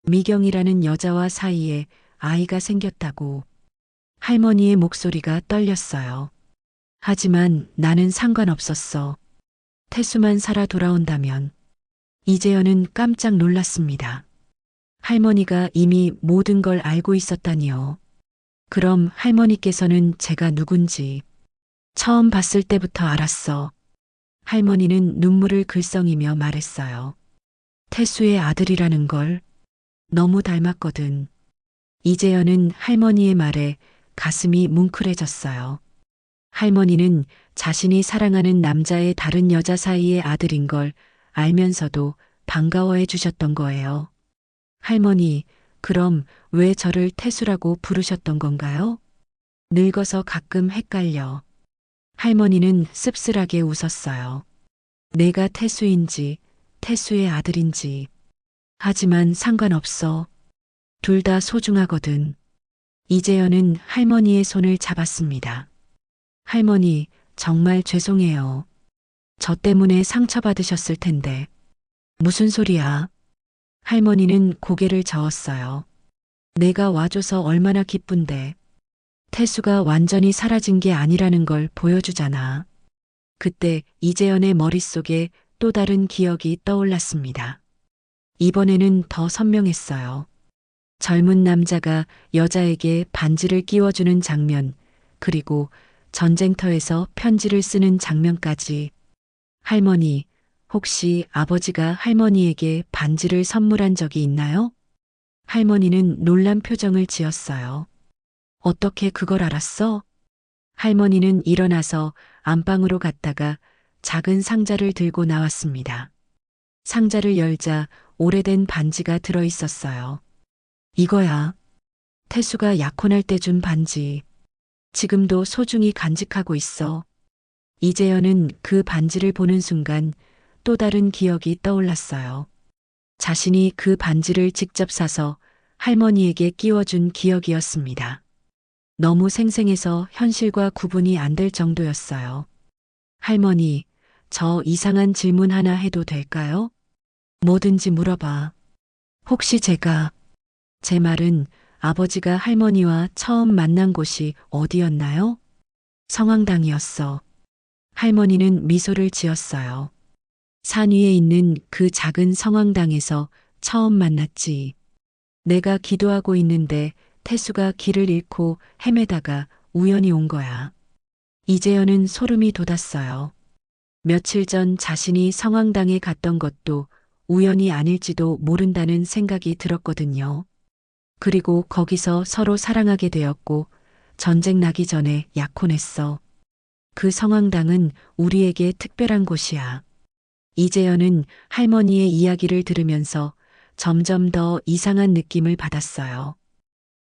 미경이라는 여자와 사이에 아이가 생겼다고. 할머니의 목소리가 떨렸어요. 하지만 나는 상관없었어. 태수만 살아 돌아온다면. 이재현은 깜짝 놀랐습니다. 할머니가 이미 모든 걸 알고 있었다니요. 그럼 할머니께서는 제가 누군지 처음 봤을 때부터 알았어. 할머니는 눈물을 글썽이며 말했어요. 태수의 아들이라는 걸 너무 닮았거든. 이재현은 할머니의 말에 가슴이 뭉클해졌어요. 할머니는 자신이 사랑하는 남자의 다른 여자 사이의 아들인 걸 알면서도 반가워해 주셨던 거예요. 할머니, 그럼 왜 저를 태수라고 부르셨던 건가요? 늙어서 가끔 헷갈려. 할머니는 씁쓸하게 웃었어요. 내가 태수인지, 태수의 아들인지. 하지만 상관없어. 둘 다 소중하거든. 이재현은 할머니의 손을 잡았습니다. 할머니, 정말 죄송해요. 저 때문에 상처받으셨을 텐데. 무슨 소리야? 할머니는 고개를 저었어요. 내가 와줘서 얼마나 기쁜데. 태수가 완전히 사라진 게 아니라는 걸 보여주잖아. 그때 이재현의 머릿속에 또 다른 기억이 떠올랐습니다. 이번에는 더 선명했어요. 젊은 남자가 여자에게 반지를 끼워주는 장면, 그리고 전쟁터에서 편지를 쓰는 장면까지. 할머니, 혹시 아버지가 할머니에게 반지를 선물한 적이 있나요? 할머니는 놀란 표정을 지었어요. 어떻게 그걸 알았어? 할머니는 일어나서 안방으로 갔다가 작은 상자를 들고 나왔습니다. 상자를 열자 오래된 반지가 들어 있었어요. 이거야. 태수가 약혼할 때 준 반지. 지금도 소중히 간직하고 있어. 이재현은 그 반지를 보는 순간 또 다른 기억이 떠올랐어요. 자신이 그 반지를 직접 사서 할머니에게 끼워준 기억이었습니다. 너무 생생해서 현실과 구분이 안 될 정도였어요. 할머니, 저 이상한 질문 하나 해도 될까요? 뭐든지 물어봐. 혹시 제 말은 아버지가 할머니와 처음 만난 곳이 어디였나요? 성황당이었어. 할머니는 미소를 지었어요. 산 위에 있는 그 작은 성황당에서 처음 만났지. 내가 기도하고 있는데 태수가 길을 잃고 헤매다가 우연히 온 거야. 이재현은 소름이 돋았어요. 며칠 전 자신이 성황당에 갔던 것도 우연이 아닐지도 모른다는 생각이 들었거든요. 그리고 거기서 서로 사랑하게 되었고 전쟁 나기 전에 약혼했어. 그 성황당은 우리에게 특별한 곳이야. 이재현은 할머니의 이야기를 들으면서 점점 더 이상한 느낌을 받았어요.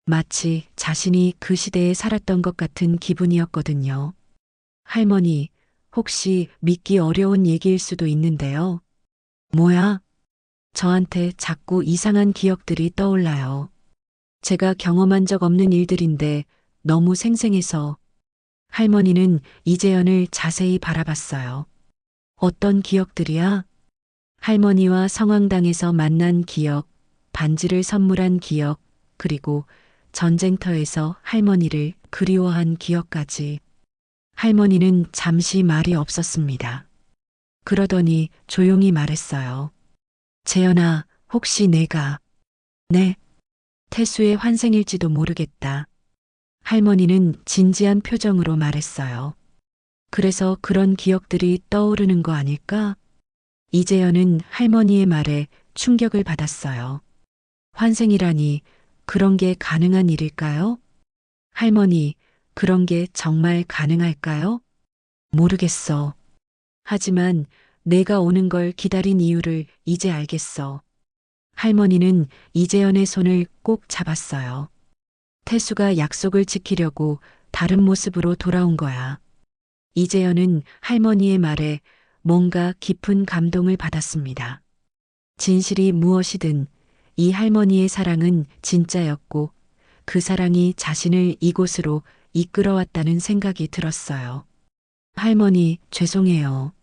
마치 자신이 그 시대에 살았던 것 같은 기분이었거든요. 할머니, 혹시 믿기 어려운 얘기일 수도 있는데요. 뭐야? 저한테 자꾸 이상한 기억들이 떠올라요. 제가 경험한 적 없는 일들인데 너무 생생해서 할머니는 이재연을 자세히 바라봤어요. 어떤 기억들이야? 할머니와 성황당에서 만난 기억, 반지를 선물한 기억, 그리고 전쟁터에서 할머니를 그리워한 기억까지. 할머니는 잠시 말이 없었습니다. 그러더니 조용히 말했어요. 재연아, 혹시 내가, 네, 태수의 환생일지도 모르겠다. 할머니는 진지한 표정으로 말했어요. 그래서 그런 기억들이 떠오르는 거 아닐까? 이재연은 할머니의 말에 충격을 받았어요. 환생이라니 그런 게 가능한 일일까요? 할머니, 그런 게 정말 가능할까요? 모르겠어. 하지만 내가 오는 걸 기다린 이유를 이제 알겠어. 할머니는 이재연의 손을 꼭 잡았어요. 태수가 약속을 지키려고 다른 모습으로 돌아온 거야. 이재연은 할머니의 말에 뭔가 깊은 감동을 받았습니다. 진실이 무엇이든 이 할머니의 사랑은 진짜였고 그 사랑이 자신을 이곳으로 이끌어왔다는 생각이 들었어요. 할머니, 죄송해요.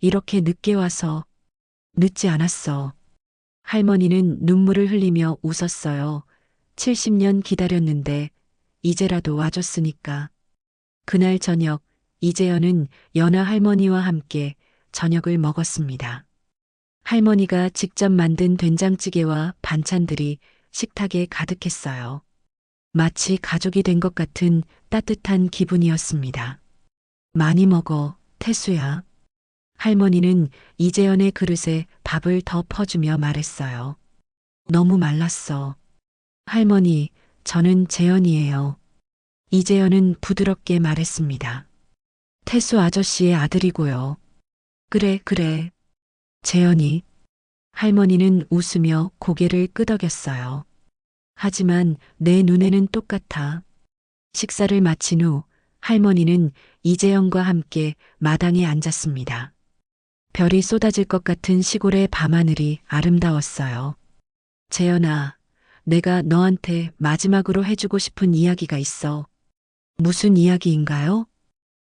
이렇게 늦게 와서 늦지 않았어. 할머니는 눈물을 흘리며 웃었어요. 70년 기다렸는데 이제라도 와줬으니까. 그날 저녁 이재연은 연하 할머니와 함께 저녁을 먹었습니다. 할머니가 직접 만든 된장찌개와 반찬들이 식탁에 가득했어요. 마치 가족이 된 것 같은 따뜻한 기분이었습니다. 많이 먹어, 태수야. 할머니는 이재연의 그릇에 밥을 더 퍼주며 말했어요. 너무 말랐어. 할머니, 저는 재연이에요. 이재연은 부드럽게 말했습니다. 태수 아저씨의 아들이고요. 그래, 그래. 재연이. 할머니는 웃으며 고개를 끄덕였어요. 하지만 내 눈에는 똑같아. 식사를 마친 후 할머니는 이재연과 함께 마당에 앉았습니다. 별이 쏟아질 것 같은 시골의 밤하늘이 아름다웠어요. 재연아, 내가 너한테 마지막으로 해주고 싶은 이야기가 있어. 무슨 이야기인가요?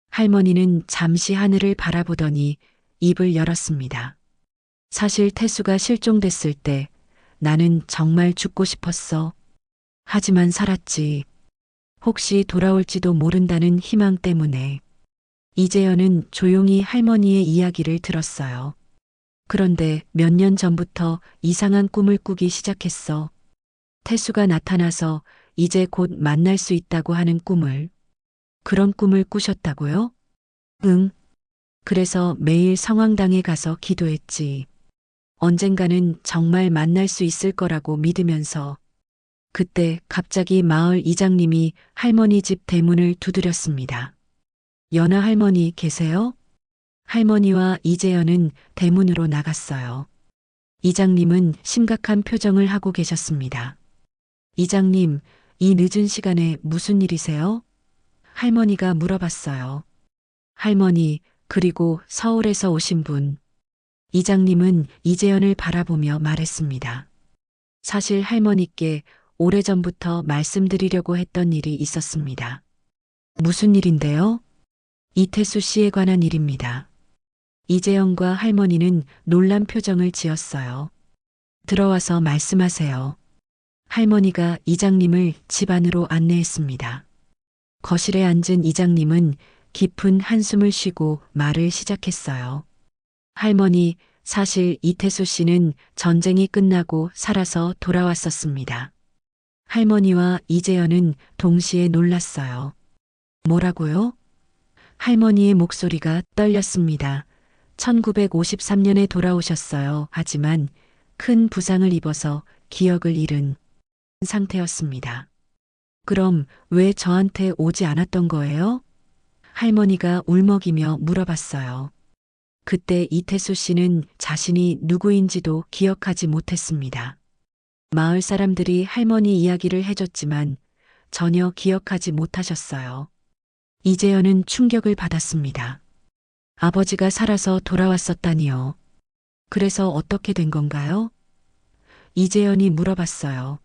할머니는 잠시 하늘을 바라보더니 입을 열었습니다. 사실 태수가 실종됐을 때 나는 정말 죽고 싶었어. 하지만 살았지. 혹시 돌아올지도 모른다는 희망 때문에. 이재연은 조용히 할머니의 이야기를 들었어요. 그런데 몇 년 전부터 이상한 꿈을 꾸기 시작했어. 태수가 나타나서 이제 곧 만날 수 있다고 하는 꿈을. 그런 꿈을 꾸셨다고요? 응. 그래서 매일 성황당에 가서 기도했지. 언젠가는 정말 만날 수 있을 거라고 믿으면서. 그때 갑자기 마을 이장님이 할머니 집 대문을 두드렸습니다. 연하 할머니 계세요? 할머니와 이재연은 대문으로 나갔어요. 이장님은 심각한 표정을 하고 계셨습니다. 이장님, 이 늦은 시간에 무슨 일이세요? 할머니가 물어봤어요. 할머니, 그리고 서울에서 오신 분. 이장님은 이재연을 바라보며 말했습니다. 사실 할머니께 오래전부터 말씀드리려고 했던 일이 있었습니다. 무슨 일인데요? 이태수 씨에 관한 일입니다. 이재영과 할머니는 놀란 표정을 지었어요. 들어와서 말씀하세요. 할머니가 이장님을 집 안으로 안내했습니다. 거실에 앉은 이장님은 깊은 한숨을 쉬고 말을 시작했어요. 할머니, 사실 이태수 씨는 전쟁이 끝나고 살아서 돌아왔었습니다. 할머니와 이재연은 동시에 놀랐어요. 뭐라고요? 할머니의 목소리가 떨렸습니다. 1953년에 돌아오셨어요. 하지만 큰 부상을 입어서 기억을 잃은 상태였습니다. 그럼 왜 저한테 오지 않았던 거예요? 할머니가 울먹이며 물어봤어요. 그때 이태수 씨는 자신이 누구인지도 기억하지 못했습니다. 마을 사람들이 할머니 이야기를 해줬지만 전혀 기억하지 못하셨어요. 이재연은 충격을 받았습니다. 아버지가 살아서 돌아왔었다니요. 그래서 어떻게 된 건가요? 이재연이 물어봤어요.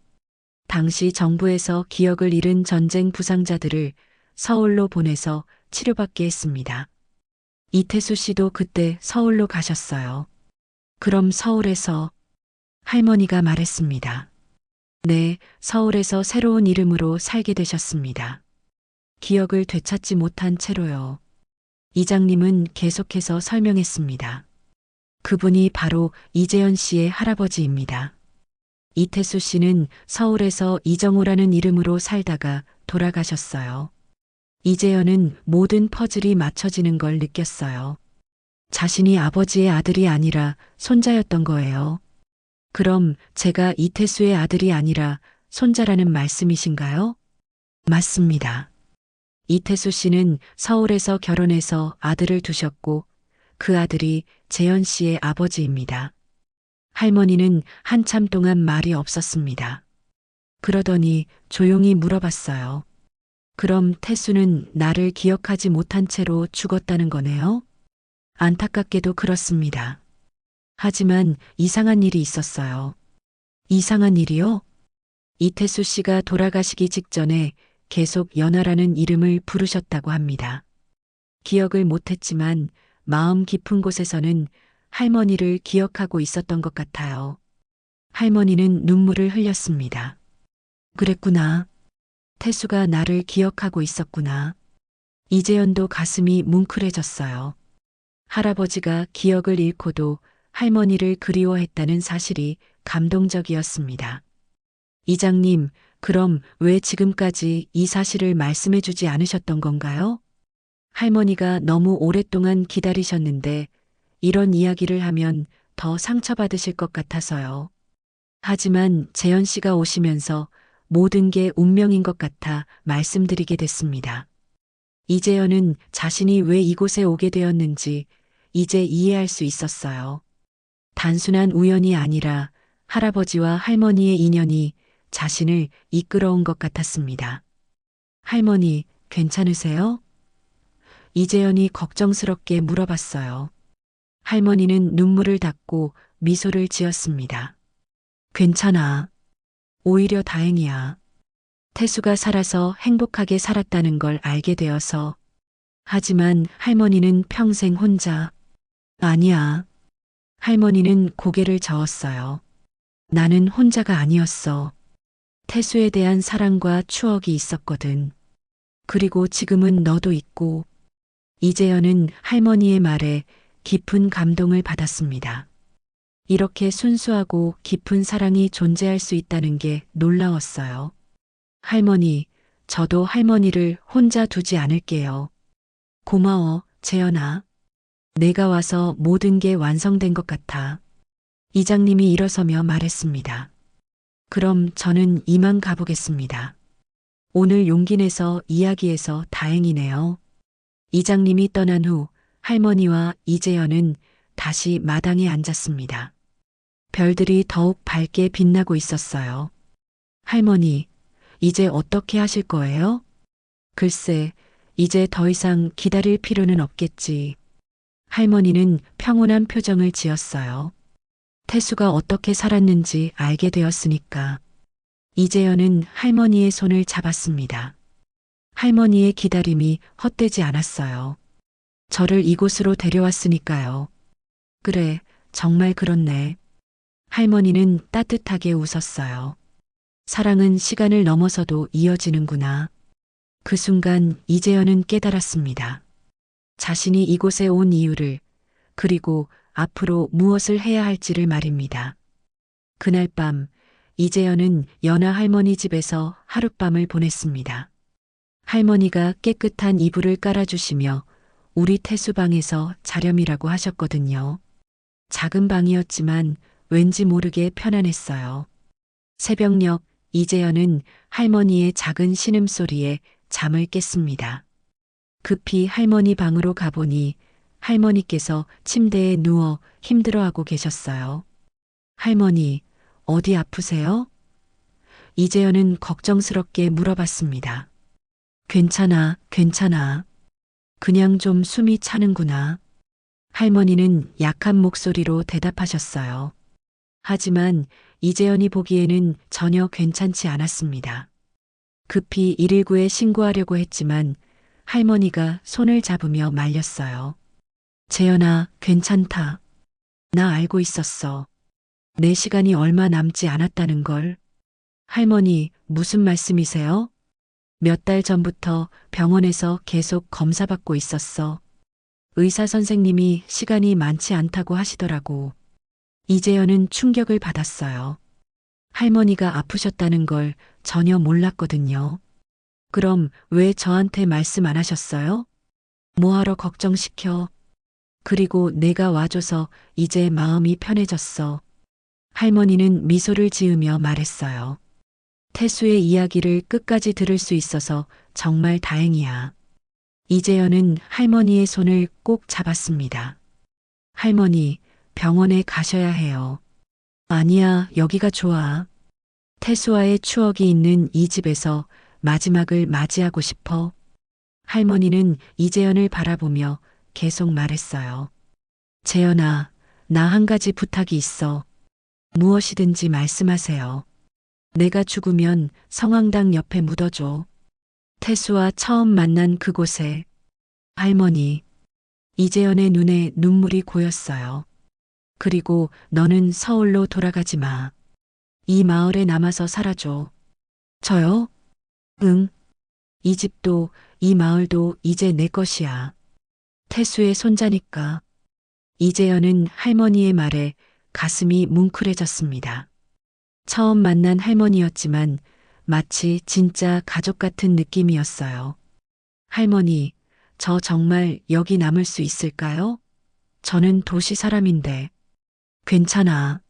당시 정부에서 기억을 잃은 전쟁 부상자들을 서울로 보내서 치료받게 했습니다. 이태수 씨도 그때 서울로 가셨어요. 그럼 서울에서 할머니가 말했습니다. 네, 서울에서 새로운 이름으로 살게 되셨습니다. 기억을 되찾지 못한 채로요. 이장님은 계속해서 설명했습니다. 그분이 바로 이재연 씨의 할아버지입니다. 이태수 씨는 서울에서 이정호라는 이름으로 살다가 돌아가셨어요. 이재연은 모든 퍼즐이 맞춰지는 걸 느꼈어요. 자신이 아버지의 아들이 아니라 손자였던 거예요. 그럼 제가 이태수의 아들이 아니라 손자라는 말씀이신가요? 맞습니다. 이태수 씨는 서울에서 결혼해서 아들을 두셨고 그 아들이 재연 씨의 아버지입니다. 할머니는 한참 동안 말이 없었습니다. 그러더니 조용히 물어봤어요. 그럼 태수는 나를 기억하지 못한 채로 죽었다는 거네요? 안타깝게도 그렇습니다. 하지만 이상한 일이 있었어요. 이상한 일이요? 이태수 씨가 돌아가시기 직전에 계속 연하라는 이름을 부르셨다고 합니다. 기억을 못했지만 마음 깊은 곳에서는 할머니를 기억하고 있었던 것 같아요. 할머니는 눈물을 흘렸습니다. 그랬구나. 태수가 나를 기억하고 있었구나. 이재연도 가슴이 뭉클해졌어요. 할아버지가 기억을 잃고도 할머니를 그리워했다는 사실이 감동적이었습니다. 이장님, 그럼 왜 지금까지 이 사실을 말씀해 주지 않으셨던 건가요? 할머니가 너무 오랫동안 기다리셨는데 이런 이야기를 하면 더 상처받으실 것 같아서요. 하지만 재현 씨가 오시면서 모든 게 운명인 것 같아 말씀드리게 됐습니다. 이재현은 자신이 왜 이곳에 오게 되었는지 이제 이해할 수 있었어요. 단순한 우연이 아니라 할아버지와 할머니의 인연이 자신을 이끌어온 것 같았습니다. 할머니, 괜찮으세요? 이재현이 걱정스럽게 물어봤어요. 할머니는 눈물을 닦고 미소를 지었습니다. 괜찮아. 오히려 다행이야. 태수가 살아서 행복하게 살았다는 걸 알게 되어서. 하지만 할머니는 평생 혼자. 아니야. 할머니는 고개를 저었어요. 나는 혼자가 아니었어. 태수에 대한 사랑과 추억이 있었거든. 그리고 지금은 너도 있고. 이재현은 할머니의 말에 깊은 감동을 받았습니다. 이렇게 순수하고 깊은 사랑이 존재할 수 있다는 게 놀라웠어요. 할머니, 저도 할머니를 혼자 두지 않을게요. 고마워, 재현아. 내가 와서 모든 게 완성된 것 같아. 이장님이 일어서며 말했습니다. 그럼 저는 이만 가보겠습니다. 오늘 용기 내서 이야기해서 다행이네요. 이장님이 떠난 후 할머니와 이재현은 다시 마당에 앉았습니다. 별들이 더욱 밝게 빛나고 있었어요. 할머니, 이제 어떻게 하실 거예요? 글쎄, 이제 더 이상 기다릴 필요는 없겠지. 할머니는 평온한 표정을 지었어요. 태수가 어떻게 살았는지 알게 되었으니까. 이재현은 할머니의 손을 잡았습니다. 할머니의 기다림이 헛되지 않았어요. 저를 이곳으로 데려왔으니까요. 그래, 정말 그렇네. 할머니는 따뜻하게 웃었어요. 사랑은 시간을 넘어서도 이어지는구나. 그 순간 이재현은 깨달았습니다. 자신이 이곳에 온 이유를, 그리고 앞으로 무엇을 해야 할지를 말입니다. 그날 밤, 이재현은 연하 할머니 집에서 하룻밤을 보냈습니다. 할머니가 깨끗한 이불을 깔아주시며 우리 태수방에서 자렴이라고 하셨거든요. 작은 방이었지만 왠지 모르게 편안했어요. 새벽녘 이재현은 할머니의 작은 신음소리에 잠을 깼습니다. 급히 할머니 방으로 가보니 할머니께서 침대에 누워 힘들어하고 계셨어요. 할머니, 어디 아프세요? 이재현은 걱정스럽게 물어봤습니다. 괜찮아, 괜찮아. 그냥 좀 숨이 차는구나. 할머니는 약한 목소리로 대답하셨어요. 하지만 이재현이 보기에는 전혀 괜찮지 않았습니다. 급히 119에 신고하려고 했지만 할머니가 손을 잡으며 말렸어요. 재현아, 괜찮다. 나 알고 있었어. 내 시간이 얼마 남지 않았다는 걸. 할머니, 무슨 말씀이세요? 몇 달 전부터 병원에서 계속 검사받고 있었어. 의사 선생님이 시간이 많지 않다고 하시더라고. 이재현은 충격을 받았어요. 할머니가 아프셨다는 걸 전혀 몰랐거든요. 그럼 왜 저한테 말씀 안 하셨어요? 뭐하러 걱정시켜? 그리고 내가 와줘서 이제 마음이 편해졌어. 할머니는 미소를 지으며 말했어요. 태수의 이야기를 끝까지 들을 수 있어서 정말 다행이야. 이재현은 할머니의 손을 꼭 잡았습니다. 할머니, 병원에 가셔야 해요. 아니야, 여기가 좋아. 태수와의 추억이 있는 이 집에서 마지막을 맞이하고 싶어. 할머니는 이재현을 바라보며 계속 말했어요. 재현아, 나 한 가지 부탁이 있어. 무엇이든지 말씀하세요. 내가 죽으면 성황당 옆에 묻어줘. 태수와 처음 만난 그곳에. 할머니, 이재현의 눈에 눈물이 고였어요. 그리고 너는 서울로 돌아가지 마. 이 마을에 남아서 살아줘. 저요? 응. 이 집도 이 마을도 이제 내 것이야. 태수의 손자니까. 이재현은 할머니의 말에 가슴이 뭉클해졌습니다. 처음 만난 할머니였지만 마치 진짜 가족 같은 느낌이었어요. 할머니, 저 정말 여기 남을 수 있을까요? 저는 도시 사람인데. 괜찮아.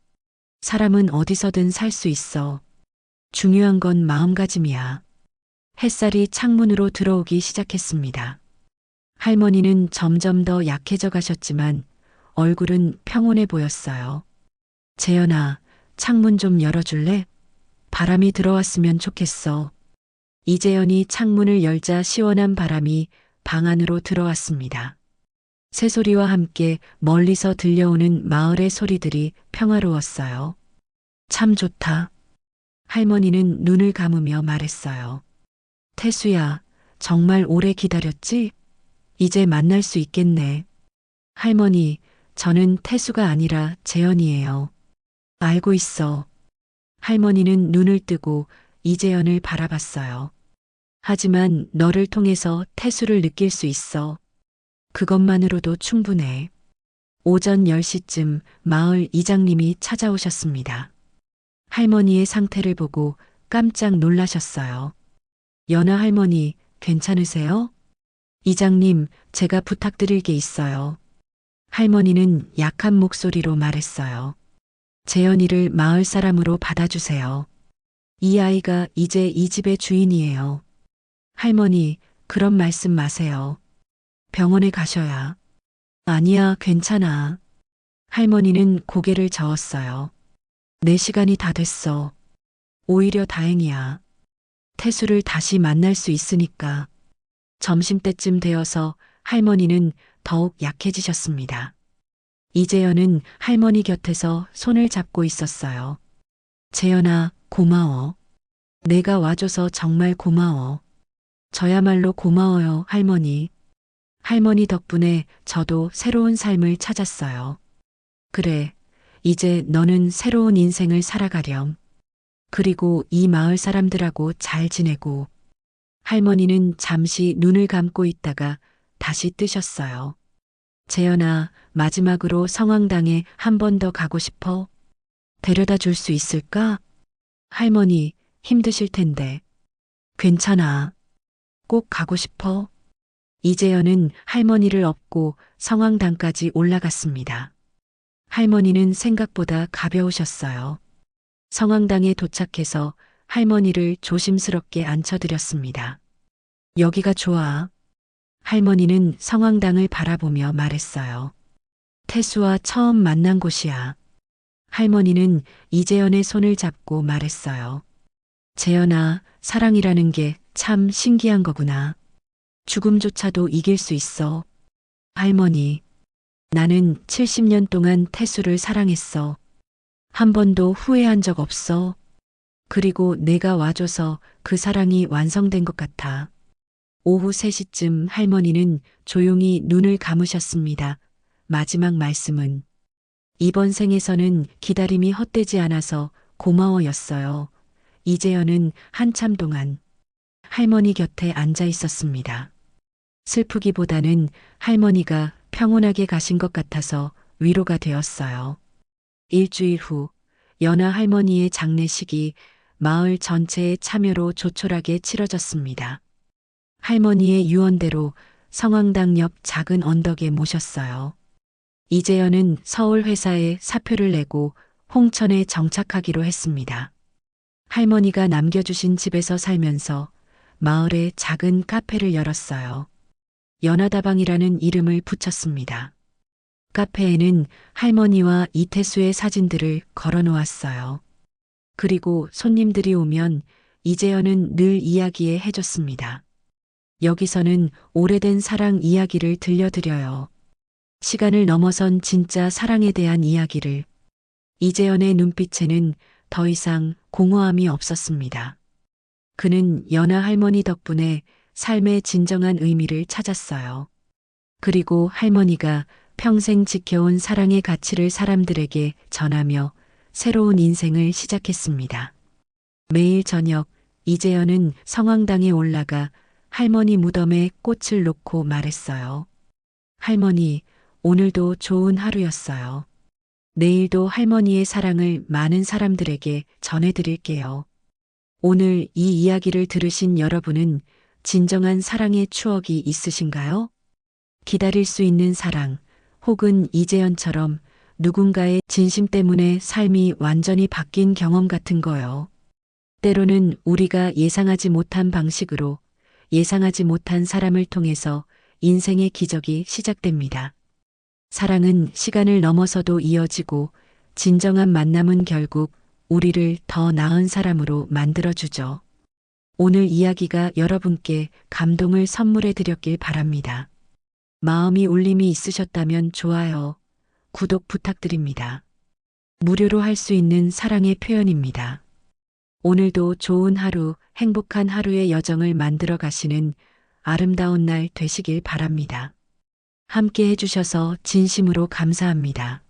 사람은 어디서든 살 수 있어. 중요한 건 마음가짐이야. 햇살이 창문으로 들어오기 시작했습니다. 할머니는 점점 더 약해져 가셨지만 얼굴은 평온해 보였어요. 재현아, 창문 좀 열어줄래? 바람이 들어왔으면 좋겠어. 이재현이 창문을 열자 시원한 바람이 방 안으로 들어왔습니다. 새소리와 함께 멀리서 들려오는 마을의 소리들이 평화로웠어요. 참 좋다. 할머니는 눈을 감으며 말했어요. 태수야, 정말 오래 기다렸지? 이제 만날 수 있겠네. 할머니, 저는 태수가 아니라 재현이에요. 알고 있어. 할머니는 눈을 뜨고 이재현을 바라봤어요. 하지만 너를 통해서 태수를 느낄 수 있어. 그것만으로도 충분해. 오전 10시쯤 마을 이장님이 찾아오셨습니다. 할머니의 상태를 보고 깜짝 놀라셨어요. 연아 할머니, 괜찮으세요? 이장님, 제가 부탁드릴 게 있어요. 할머니는 약한 목소리로 말했어요. 재현이를 마을 사람으로 받아주세요. 이 아이가 이제 이 집의 주인이에요. 할머니, 그런 말씀 마세요. 병원에 가셔야. 아니야, 괜찮아. 할머니는 고개를 저었어요. 내 시간이 다 됐어. 오히려 다행이야. 태수를 다시 만날 수 있으니까. 점심때쯤 되어서 할머니는 더욱 약해지셨습니다. 이재현은 할머니 곁에서 손을 잡고 있었어요. 재현아, 고마워. 내가 와줘서 정말 고마워. 저야말로 고마워요, 할머니. 할머니 덕분에 저도 새로운 삶을 찾았어요. 그래, 이제 너는 새로운 인생을 살아가렴. 그리고 이 마을 사람들하고 잘 지내고. 할머니는 잠시 눈을 감고 있다가 다시 뜨셨어요. 재현아, 마지막으로 성황당에 한 번 더 가고 싶어? 데려다 줄 수 있을까? 할머니, 힘드실 텐데. 괜찮아. 꼭 가고 싶어? 이재현은 할머니를 업고 성황당까지 올라갔습니다. 할머니는 생각보다 가벼우셨어요. 성황당에 도착해서 할머니를 조심스럽게 앉혀드렸습니다. 여기가 좋아. 할머니는 성황당을 바라보며 말했어요. 태수와 처음 만난 곳이야. 할머니는 이재현의 손을 잡고 말했어요. 재현아, 사랑이라는 게 참 신기한 거구나. 죽음조차도 이길 수 있어. 할머니, 나는 70년 동안 태수를 사랑했어. 한 번도 후회한 적 없어. 그리고 내가 와줘서 그 사랑이 완성된 것 같아. 오후 3시쯤 할머니는 조용히 눈을 감으셨습니다. 마지막 말씀은 이번 생에서는 기다림이 헛되지 않아서 고마워였어요. 이재현은 한참 동안 할머니 곁에 앉아 있었습니다. 슬프기보다는 할머니가 평온하게 가신 것 같아서 위로가 되었어요. 일주일 후 연하 할머니의 장례식이 마을 전체의 참여로 조촐하게 치러졌습니다. 할머니의 유언대로 성황당 옆 작은 언덕에 모셨어요. 이재현은 서울 회사에 사표를 내고 홍천에 정착하기로 했습니다. 할머니가 남겨주신 집에서 살면서 마을에 작은 카페를 열었어요. 연하다방이라는 이름을 붙였습니다. 카페에는 할머니와 이태수의 사진들을 걸어 놓았어요. 그리고 손님들이 오면 이재현은 늘 이야기해 해줬습니다. 여기서는 오래된 사랑 이야기를 들려드려요. 시간을 넘어선 진짜 사랑에 대한 이야기를. 이재현의 눈빛에는 더 이상 공허함이 없었습니다. 그는 연하 할머니 덕분에 삶의 진정한 의미를 찾았어요. 그리고 할머니가 평생 지켜온 사랑의 가치를 사람들에게 전하며 새로운 인생을 시작했습니다. 매일 저녁 이재현은 성황당에 올라가 할머니 무덤에 꽃을 놓고 말했어요. 할머니, 오늘도 좋은 하루였어요. 내일도 할머니의 사랑을 많은 사람들에게 전해드릴게요. 오늘 이 이야기를 들으신 여러분은 진정한 사랑의 추억이 있으신가요? 기다릴 수 있는 사랑, 혹은 이재현처럼 누군가의 진심 때문에 삶이 완전히 바뀐 경험 같은 거요. 때로는 우리가 예상하지 못한 방식으로 예상하지 못한 사람을 통해서 인생의 기적이 시작됩니다. 사랑은 시간을 넘어서도 이어지고 진정한 만남은 결국 우리를 더 나은 사람으로 만들어주죠. 오늘 이야기가 여러분께 감동을 선물해 드렸길 바랍니다. 마음이 울림이 있으셨다면 좋아요, 구독 부탁드립니다. 무료로 할 수 있는 사랑의 표현입니다. 오늘도 좋은 하루, 행복한 하루의 여정을 만들어 가시는 아름다운 날 되시길 바랍니다. 함께 해주셔서 진심으로 감사합니다.